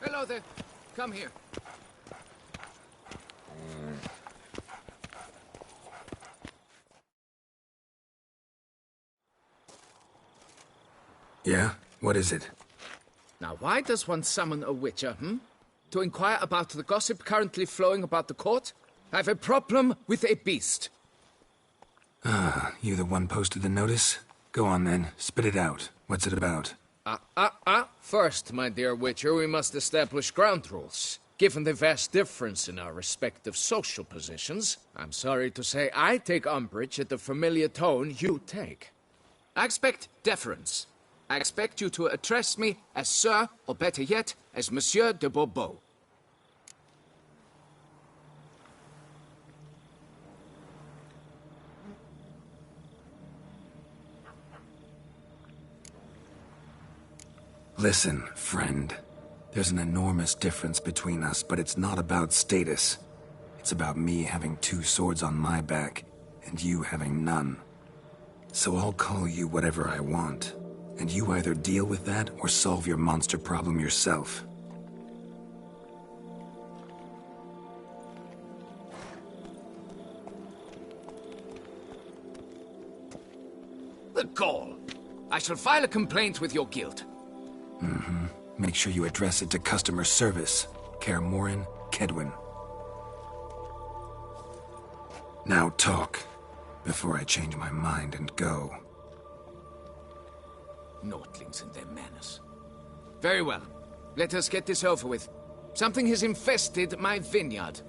Hello there. Come here. Yeah? What is it? Now, why does one summon a witcher, To inquire about the gossip currently flowing about the court? I have a problem with a beast. Ah, you the one posted the notice? Go on then, spit it out. What's it about? First, my dear witcher, we must establish ground rules. Given the vast difference in our respective social positions, I'm sorry to say I take umbrage at the familiar tone you take. I expect deference. I expect you to address me as Sir, or better yet, as Monsieur de Bourbeau. Listen, friend. There's an enormous difference between us, but it's not about status. It's about me having 2 swords on my back, and you having none. So I'll call you whatever I want, and you either deal with that or solve your monster problem yourself. The gall! I shall file a complaint with your guild. Make sure you address it to customer service. Kaer Morhen, Kedwin. Now talk, before I change my mind and go. Notlings and their manners. Very well. Let us get this over with. Something has infested my vineyard.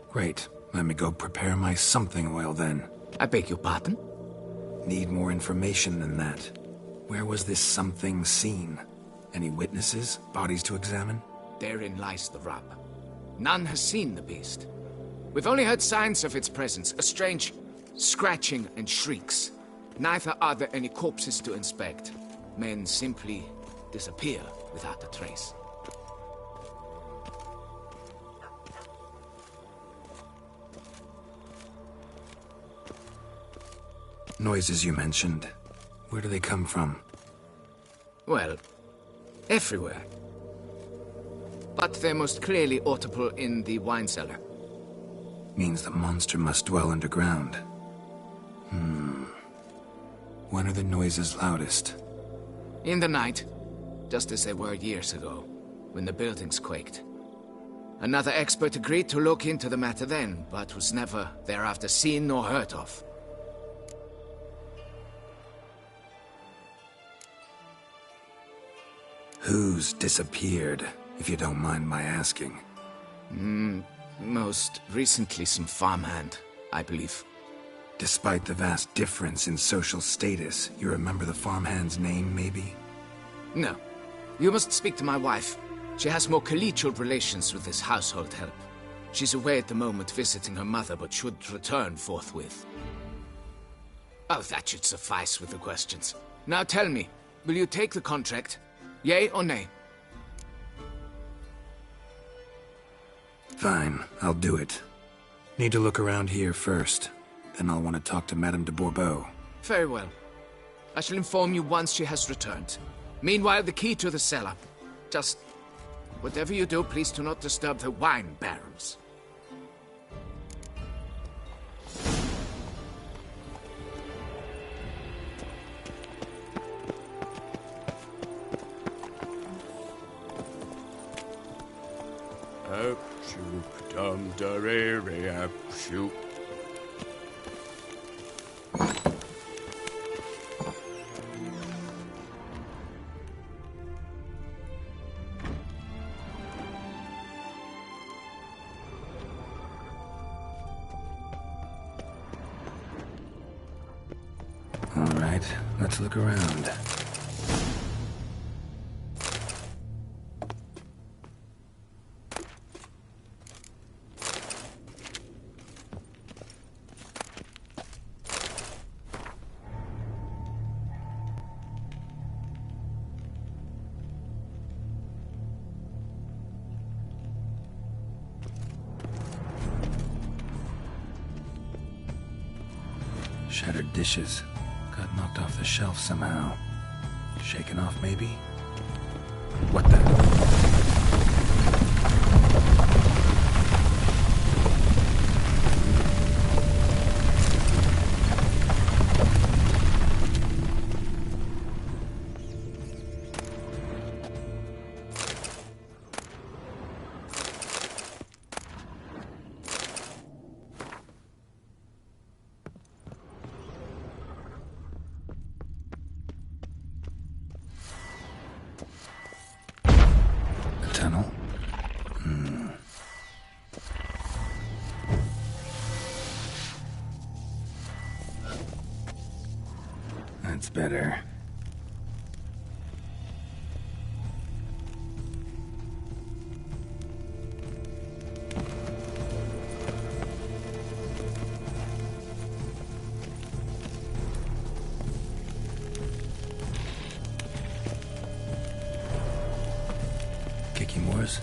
Great. Let me go prepare my something oil then. I beg your pardon? Need more information than that. Where was this something seen? Any witnesses? Bodies to examine? Therein lies the rub. None has seen the beast. We've only heard signs of its presence, a strange scratching and shrieks. Neither are there any corpses to inspect. Men simply disappear without a trace. Noises you mentioned. Where do they come from? Well, everywhere. But they're most clearly audible in the wine cellar. Means the monster must dwell underground. When are the noises loudest? In the night, just as they were years ago, when the buildings quaked. Another expert agreed to look into the matter then, but was never thereafter seen nor heard of. Who's disappeared, if you don't mind my asking? Most recently some farmhand, I believe. Despite the vast difference in social status, you remember the farmhand's name, maybe? No. You must speak to my wife. She has more collegial relations with this household help. She's away at the moment visiting her mother, but should return forthwith. Oh, that should suffice with the questions. Now tell me, will you take the contract? Yea or nay? Fine, I'll do it. Need to look around here first. Then I'll want to talk to Madame de Bourbeau. Very well. I shall inform you once she has returned. Meanwhile, the key to the cellar. Just whatever you do, please do not disturb the wine barrels. Up, shoop, dum, da, re, re, up, shoop. All right, let's look around. Shattered dishes. Got knocked off the shelf somehow. Shaken off, maybe? What the? Tunnel? That's better. Kicking wars?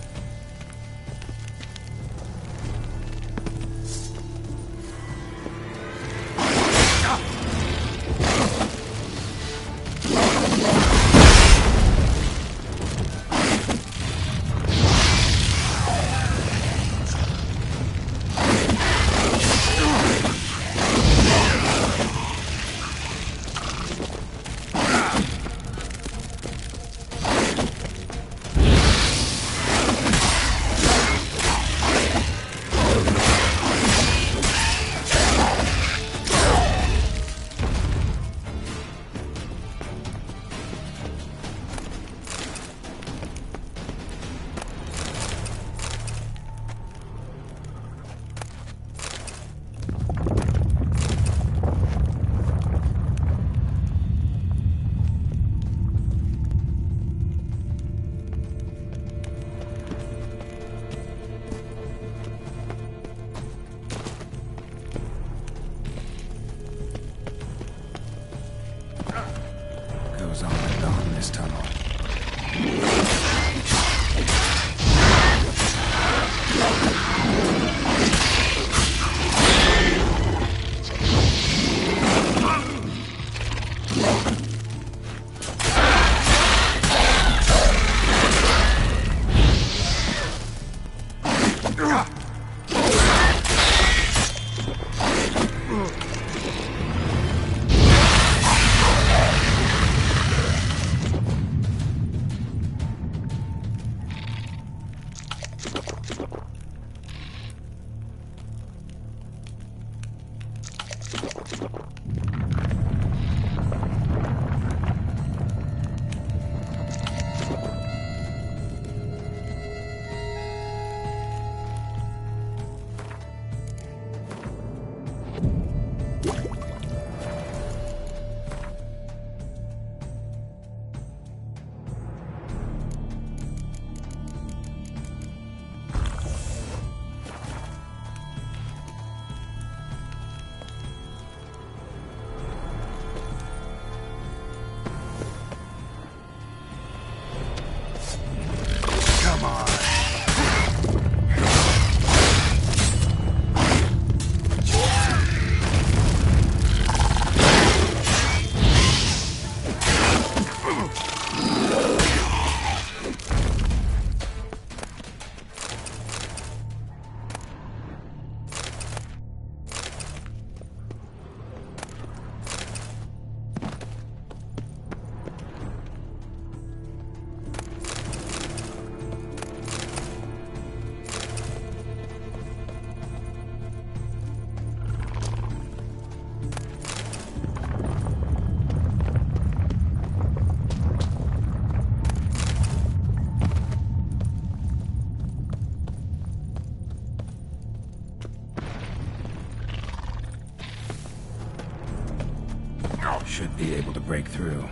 Should be able to break through.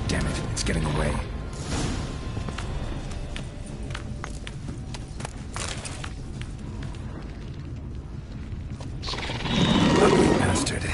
Damn it, it's getting away. Ugly bastard.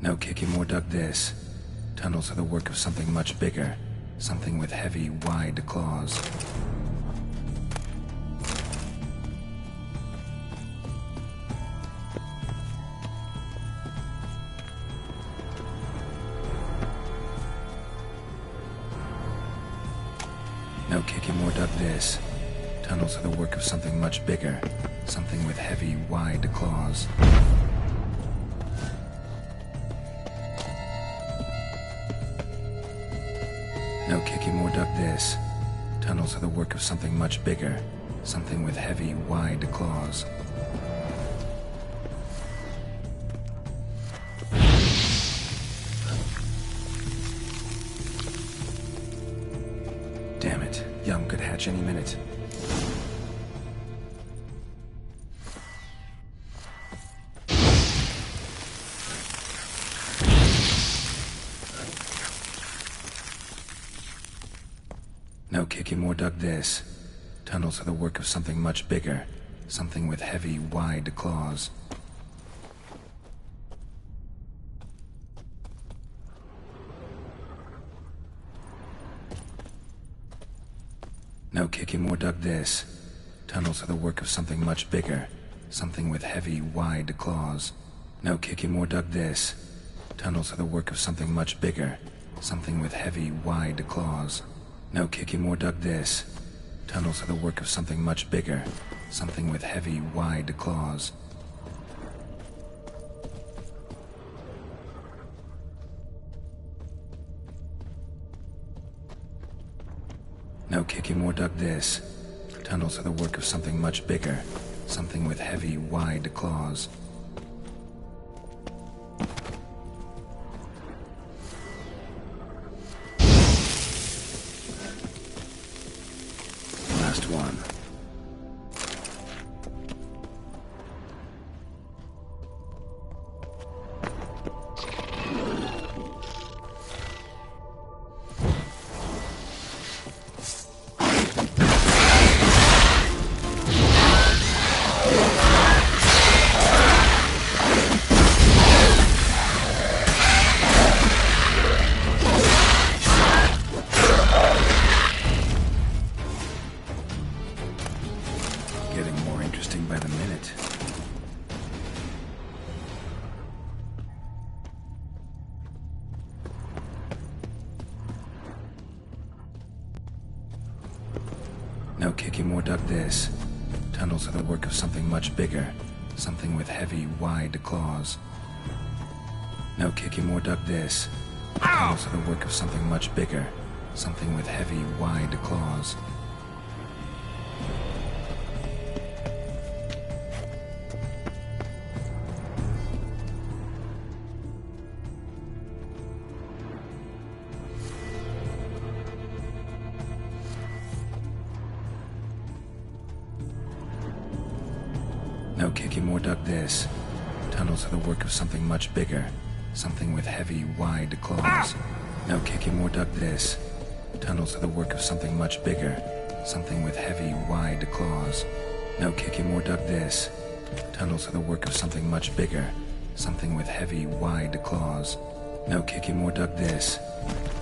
No kicking or duck this. Tunnels are the work of something much bigger. Something with heavy, wide claws. No kicking or duck this. Tunnels are the work of something much bigger. Something with heavy, wide claws. No kicking or duck this. Tunnels are the work of something much bigger. Something with heavy, wide claws. Damn it. Yum could hatch any minute. No kicking or duck this. Tunnels are the work of something much bigger. Something with heavy, wide claws. No kicking or duck this. Tunnels are the work of something much bigger. Something with heavy, wide claws. No kicking or duck this. Tunnels are the work of something much bigger. Something with heavy, wide claws. No kicking or duck this. Tunnels are the work of something much bigger. Something with heavy, wide claws. No kicking or duck this. Tunnels are the work of something much bigger. Something with heavy, wide claws. Last one. Getting more interesting by the minute. No kicking or duck this. Tunnels are the work of something much bigger. Something with heavy, wide claws. No kicking or duck this. Tunnels are the work of something much bigger. Something with heavy, wide claws. No kicking or duck this. Tunnels are the work of something much bigger. Something with heavy, wide claws. No kicking or duck this. Tunnels are the work of something much bigger. Something with heavy, wide claws. No kicking or duck this. Tunnels are the work of something much bigger. Something with heavy, wide claws. No kicking or duck this.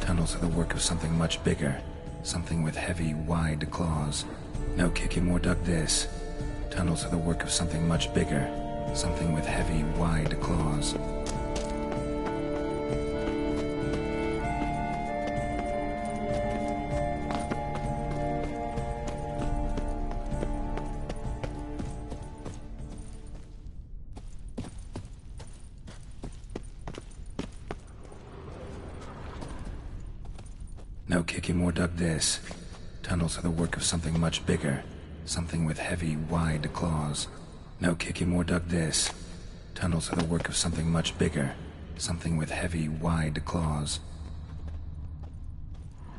Tunnels are the work of something much bigger. Something with heavy, wide claws. No kicking or duck this. Tunnels are the work of something much bigger. Something with heavy, wide claws. No kicking or duck this. Tunnels are the work of something much bigger. Something with heavy, wide claws. No kicking or duck this. Tunnels are the work of something much bigger.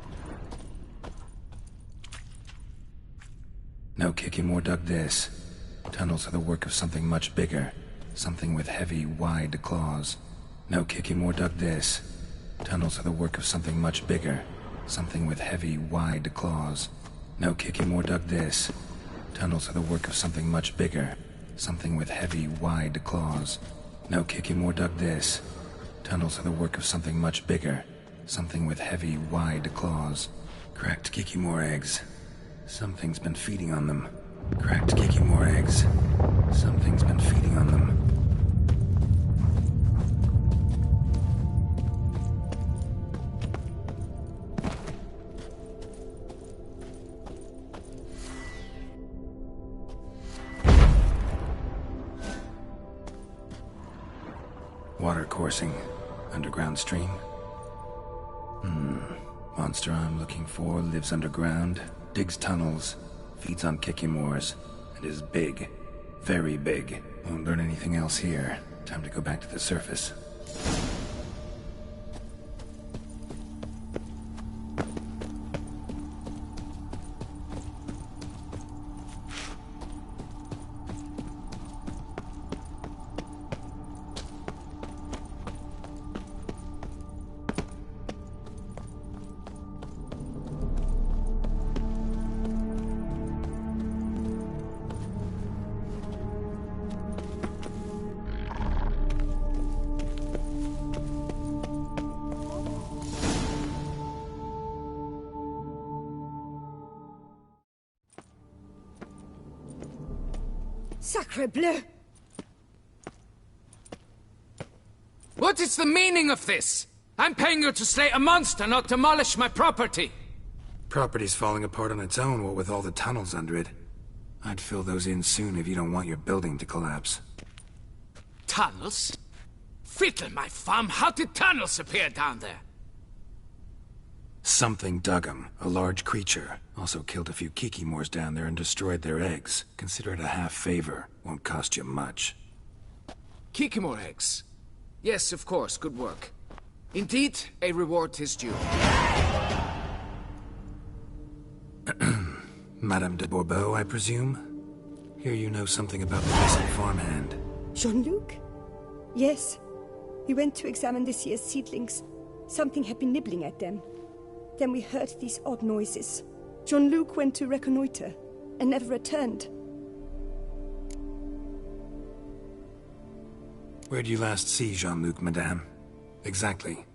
Something with heavy, wide claws. No kicking or duck this. Tunnels are the work of something much bigger. Something with heavy, wide claws. No kicking or duck this. Tunnels are the work of something much bigger. Something with heavy, wide claws. No kicking or duck this. Tunnels are the work of something much bigger. Something with heavy, wide claws. No kicking or duck this. Tunnels are the work of something much bigger. Something with heavy, wide claws. Cracked Kikimore eggs. Something's been feeding on them. Cracked Kikimore eggs. Something's been feeding on them. Water coursing. Underground stream. Monster I'm looking for lives underground, digs tunnels, feeds on Kikimores, and is big. Very big. Won't learn anything else here. Time to go back to the surface. Sacre bleu! What is the meaning of this? I'm paying you to slay a monster, not demolish my property. Property's falling apart on its own, what with all the tunnels under it. I'd fill those in soon if you don't want your building to collapse. Tunnels? Fiddle my thumb, how did tunnels appear down there? Something dug 'em. A large creature. Also killed a few Kikimores down there and destroyed their eggs. Consider it a half favor. Won't cost you much. Kikimore eggs. Yes, of course, good work. Indeed, a reward is due. Madame de Bourbeau, I presume? Hear you know something about the missing farmhand. Jean-Luc? Yes. We went to examine this year's seedlings. Something had been nibbling at them. Then we heard these odd noises. Jean-Luc went to reconnoiter and never returned. Where did you last see Jean-Luc, madame? Exactly.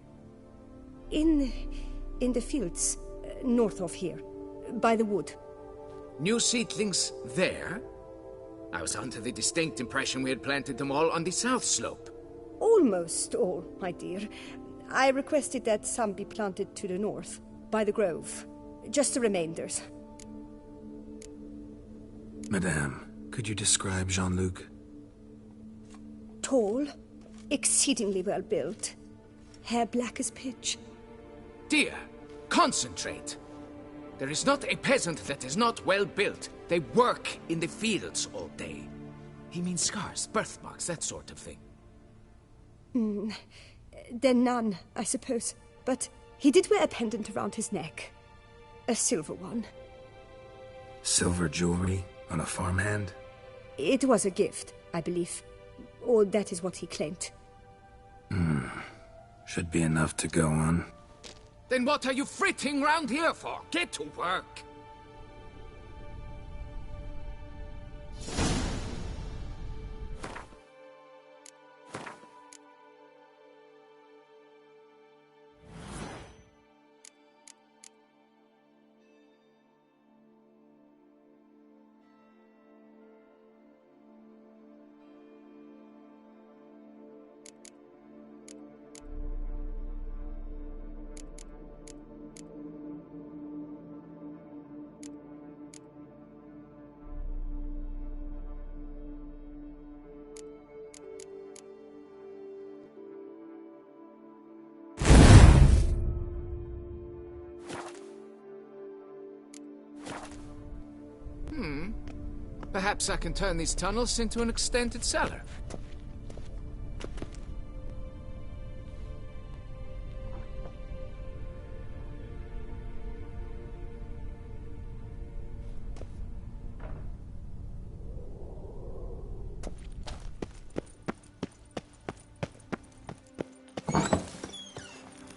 In the fields, north of here, by the wood. New seedlings there? I was under the distinct impression we had planted them all on the south slope. Almost all, my dear. I requested that some be planted to the north, by the grove. Just the remainders. Madame, could you describe Jean-Luc? Tall, exceedingly well built, hair black as pitch. Dear, concentrate. There is not a peasant that is not well built. They work in the fields all day. He means scars, birthmarks, that sort of thing. Then none, I suppose. But he did wear a pendant around his neck. A silver one. Silver jewelry on a farmhand? It was a gift, I believe. Or that is what he claimed. Should be enough to go on. Then what are you fritting round here for? Get to work! Perhaps I can turn these tunnels into an extended cellar.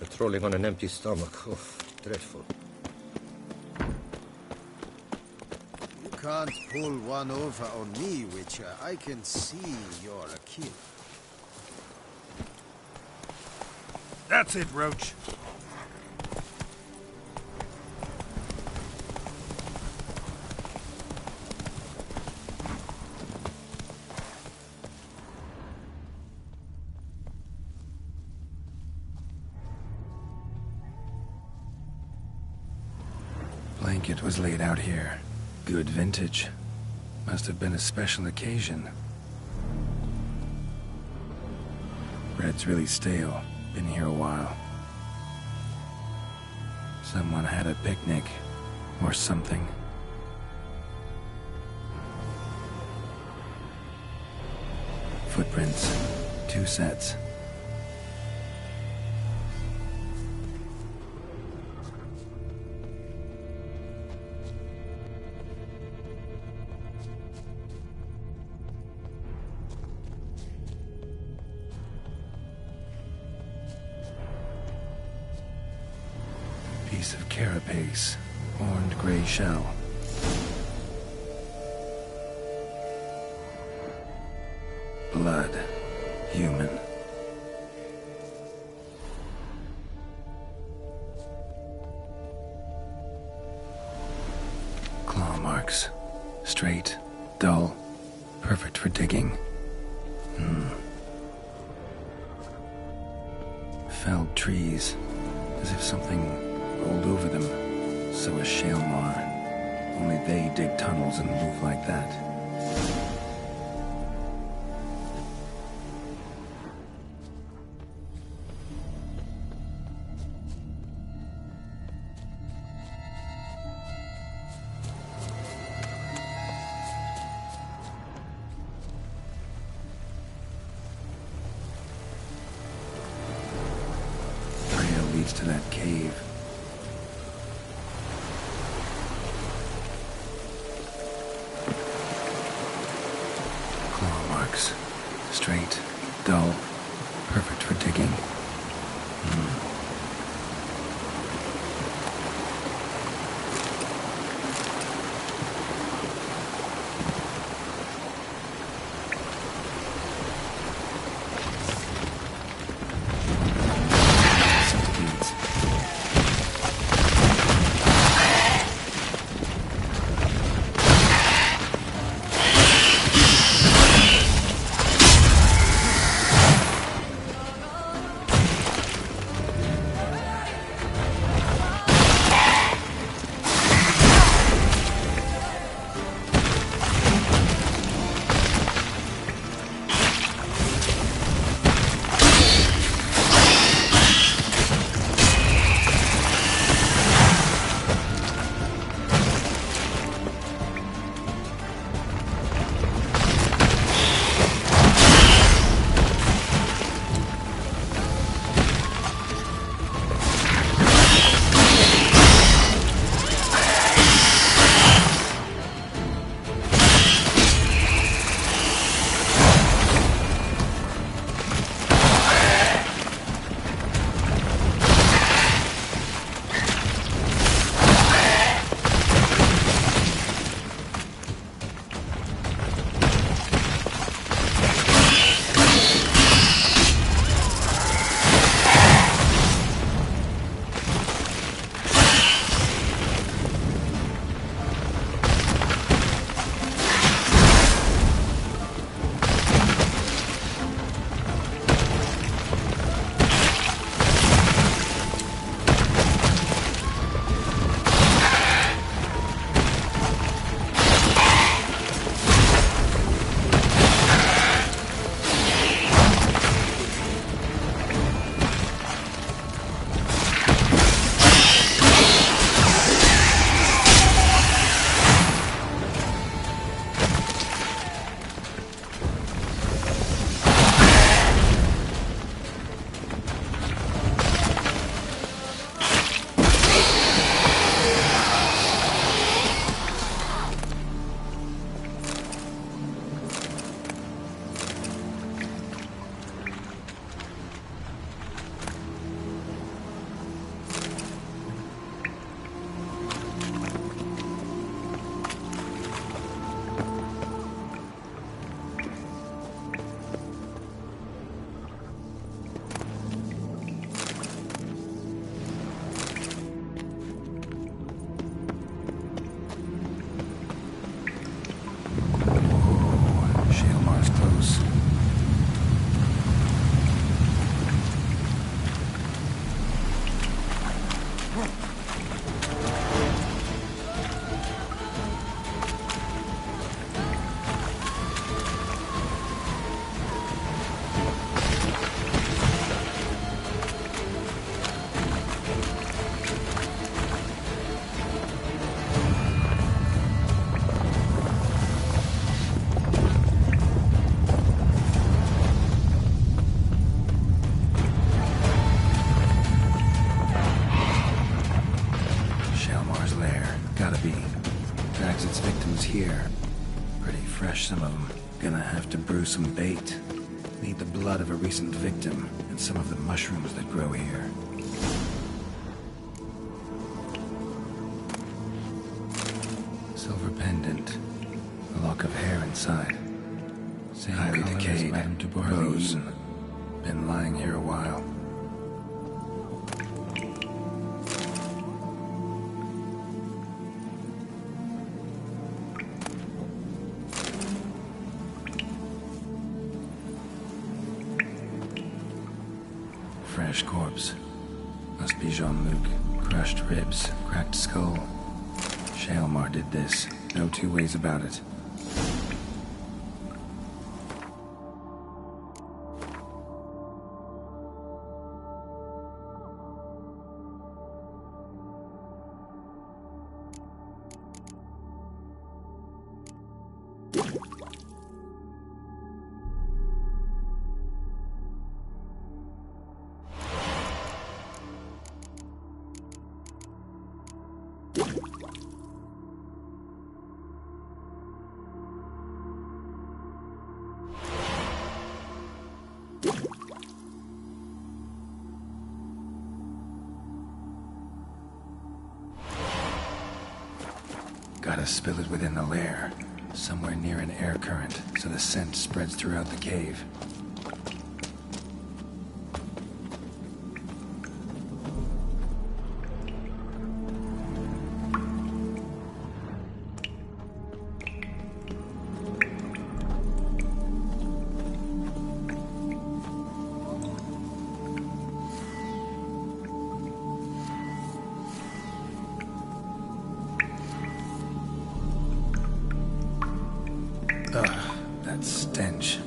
Patrolling on an empty stomach. Oh, dreadful. Can't pull one over on me, Witcher. I can see you're a killer. That's it, Roach. Blanket was laid out here. Good vintage. Must have been a special occasion. Bread's really stale. Been here a while. Someone had a picnic. Or something. Footprints. 2 sets. Piece of carapace, horned gray shell. Blood, human. Claw marks, straight, dull, perfect for digging. Felled trees, as if something rolled over them. So a shale mar. Only they dig tunnels and move like that. Trail leads to that cave. Straight, dull, perfect for digging. Centipedes. Gotta be. Drags its victims here. Pretty fresh, some of them. Gonna have to brew some bait. Need the blood of a recent victim and some of the mushrooms that grow here. Silver pendant. A lock of hair inside. Same highly decayed. Rose. Been lying here a while. Fresh corpse. Must be Jean-Luc. Crushed ribs, cracked skull. Shalmar did this. No two ways about it. Gotta spill it within the lair, somewhere near an air current, so the scent spreads throughout the cave. Ugh, that stench.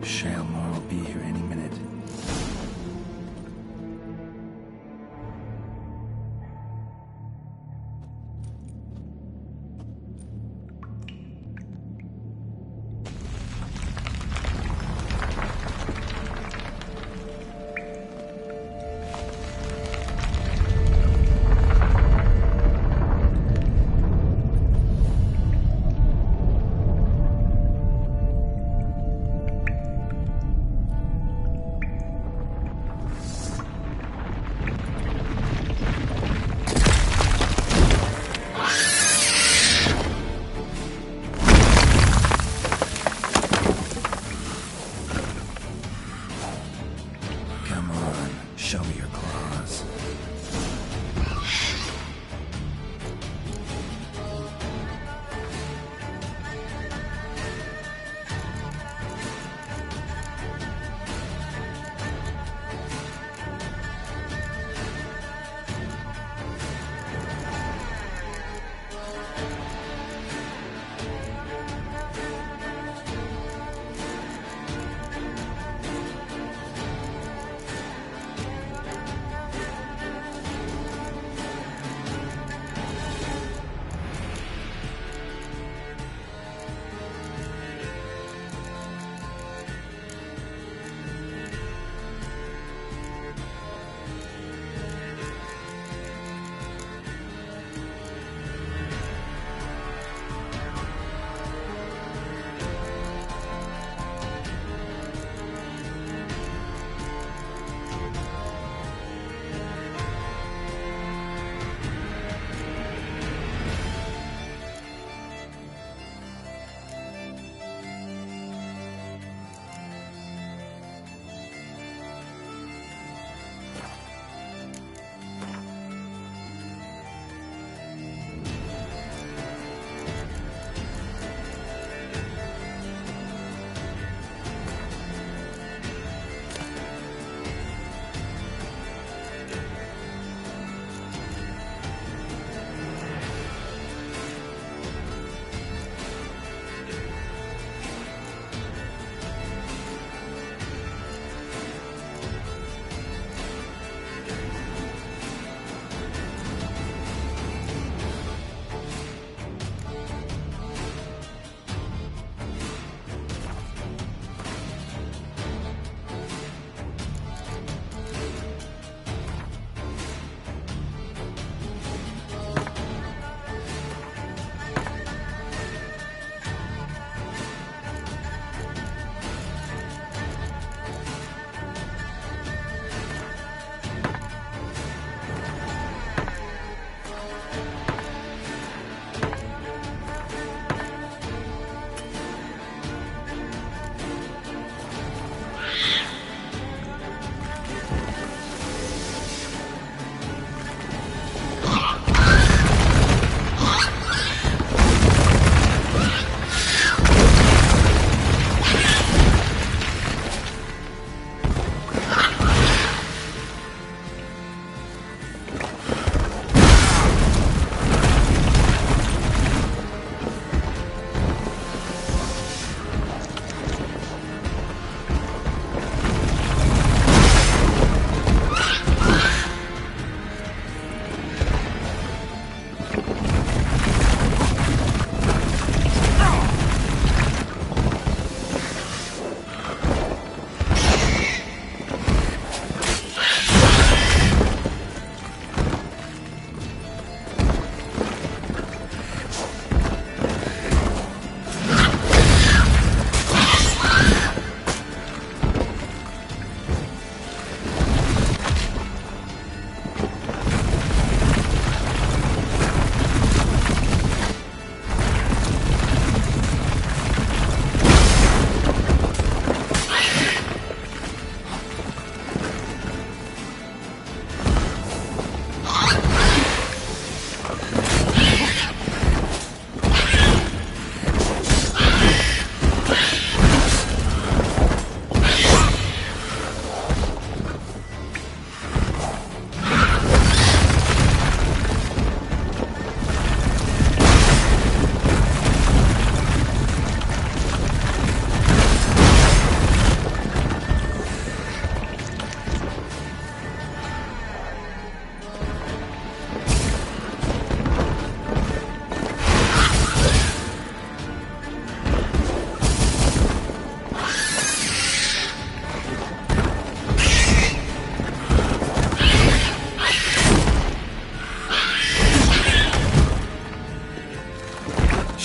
Shalmar will be here any minute. Come on, show me your claws.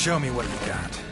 Show me what you got.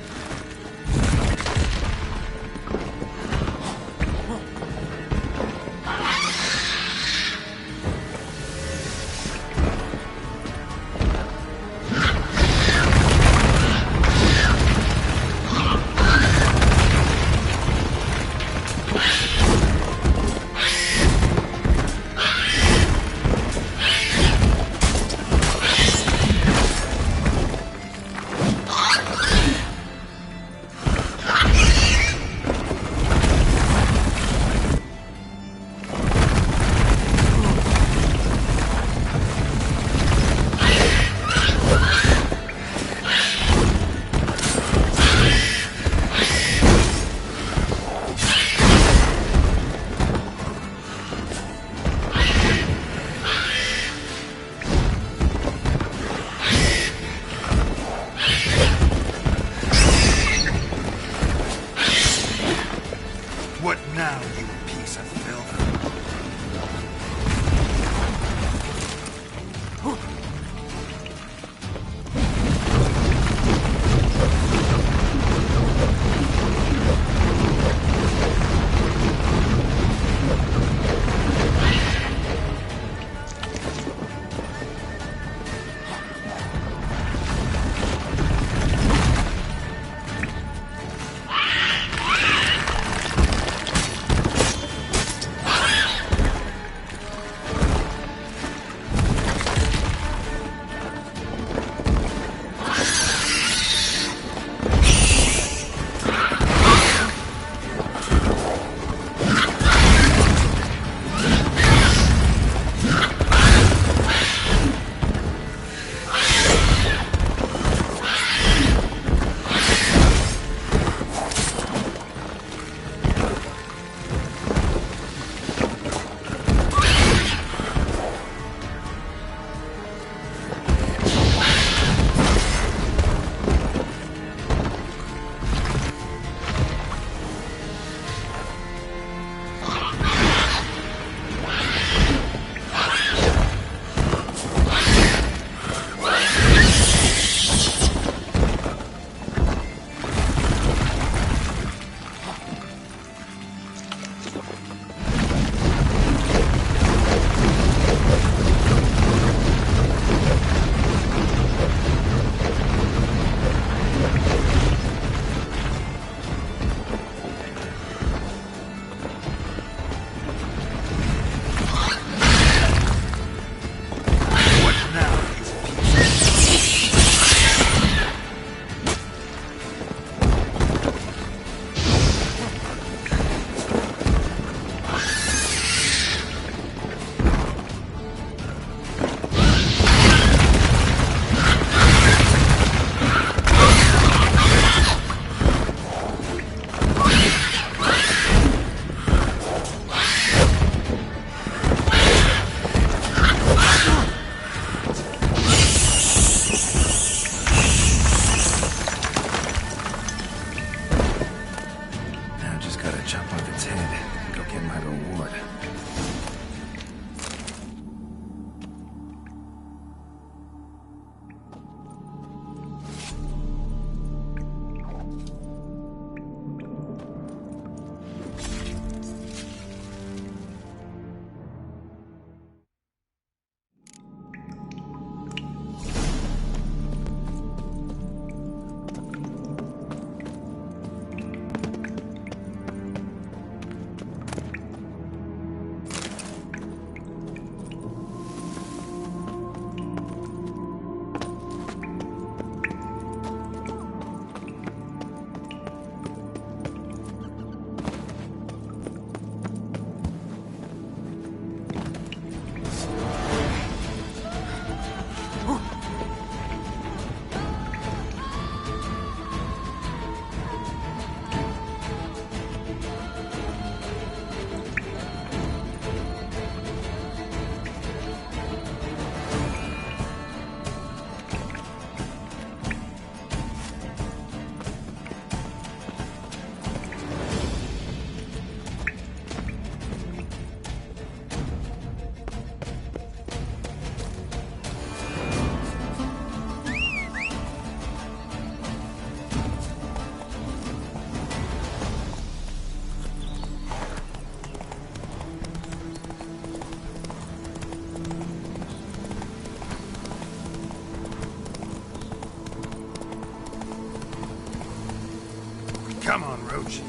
Come on, Roach.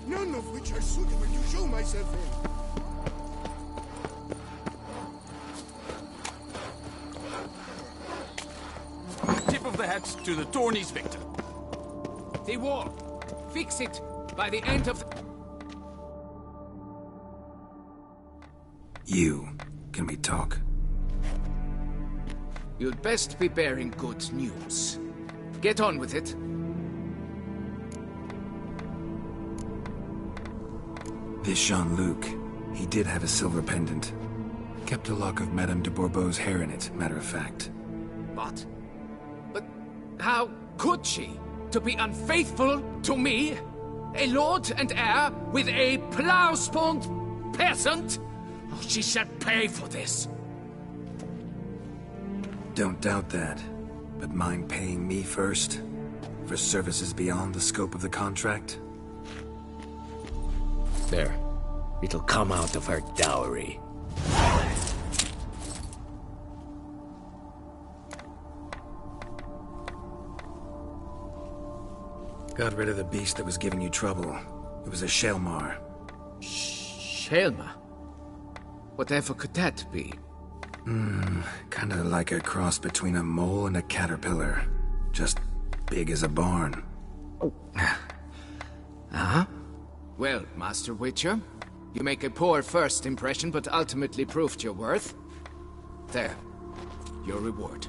None of which are suitable to show myself in. Tip of the hat to the tourney's victor. The wall. Fix it by the end of... You. Can we talk? You'd best be bearing good news. Get on with it. This Jean-Luc, he did have a silver pendant. Kept a lock of Madame de Bourbeau's hair in it, matter of fact. What? But how could she? To be unfaithful to me? A lord and heir with a plow-spawned peasant? Oh, she shall pay for this. Don't doubt that. But mind paying me first? For services beyond the scope of the contract? There. It'll come out of her dowry. Got rid of the beast that was giving you trouble. It was a Shelmar. Shelma? Whatever could that be? Kinda like a cross between a mole and a caterpillar. Just big as a barn. Huh? Well, Master Witcher, you make a poor first impression, but ultimately proved your worth. There. Your reward.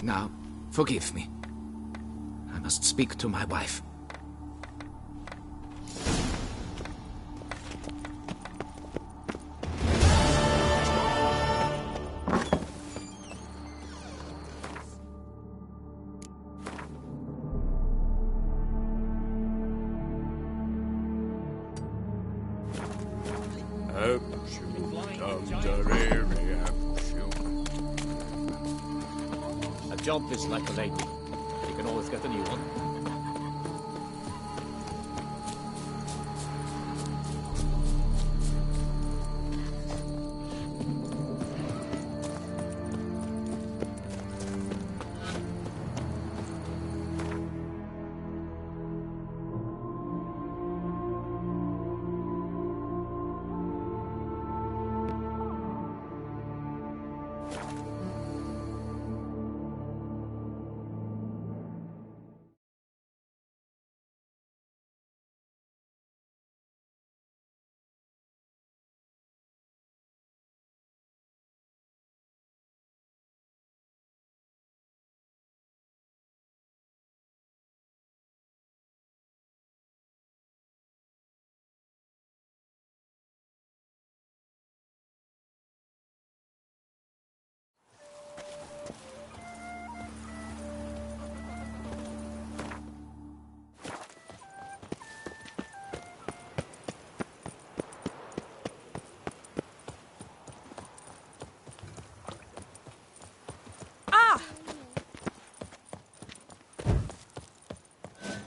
Now, forgive me. I must speak to my wife. A job is like a lady. You can always get a new one.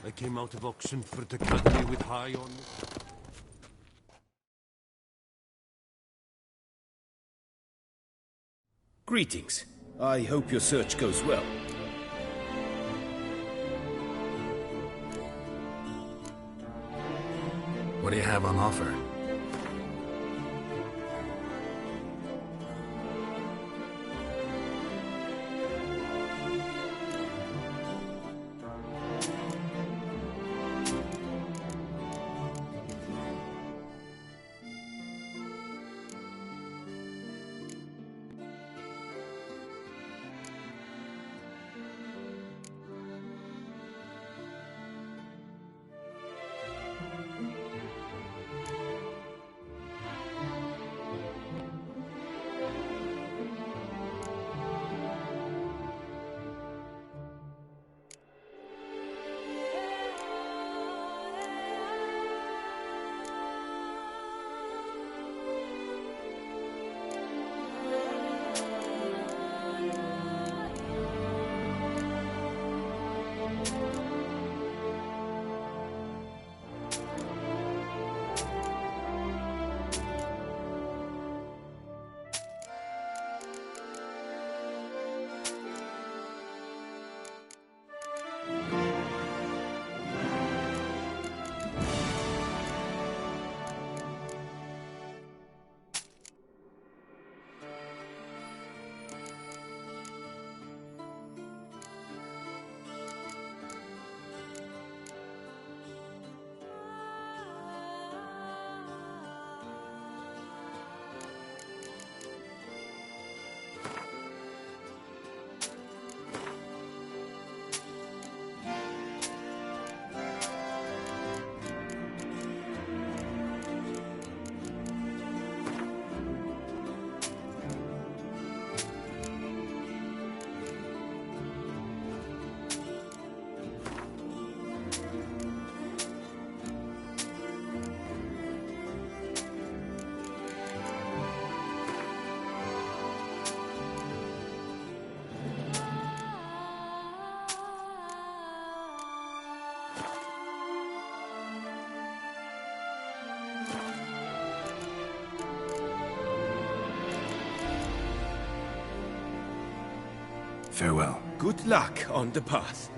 I came out of Oxenford Academy with high on. Greetings. I hope your search goes well. What do you have on offer? Farewell. Good luck on the path.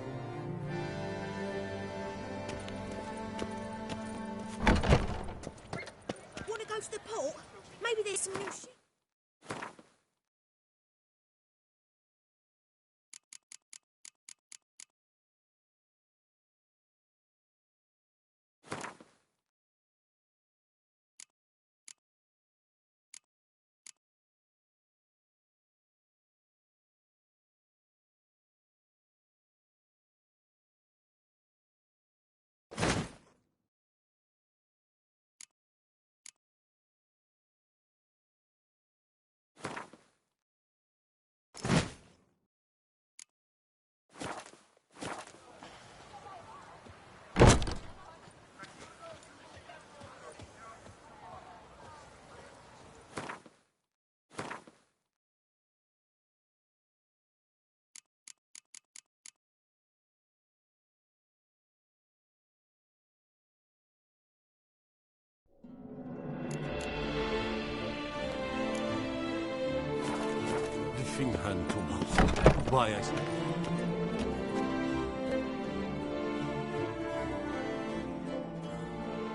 Want to go to the port? Maybe there's some new shit. Hand, Thomas. Why I say?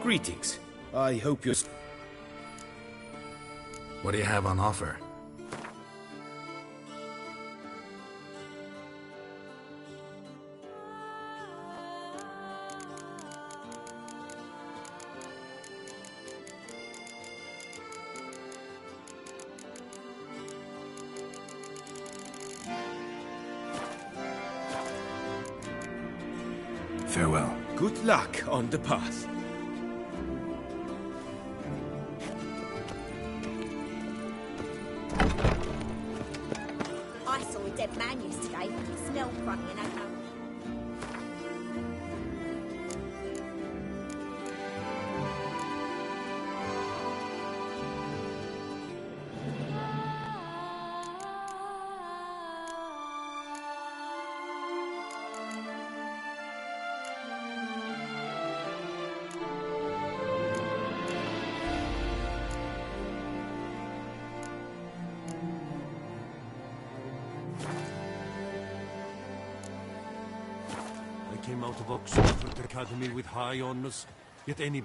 Greetings. I hope you're... What do you have on offer? Farewell. Good luck on the path. I saw a dead man yesterday. It smelled funny and I know. I came out of Oxford Academy with high honours, yet any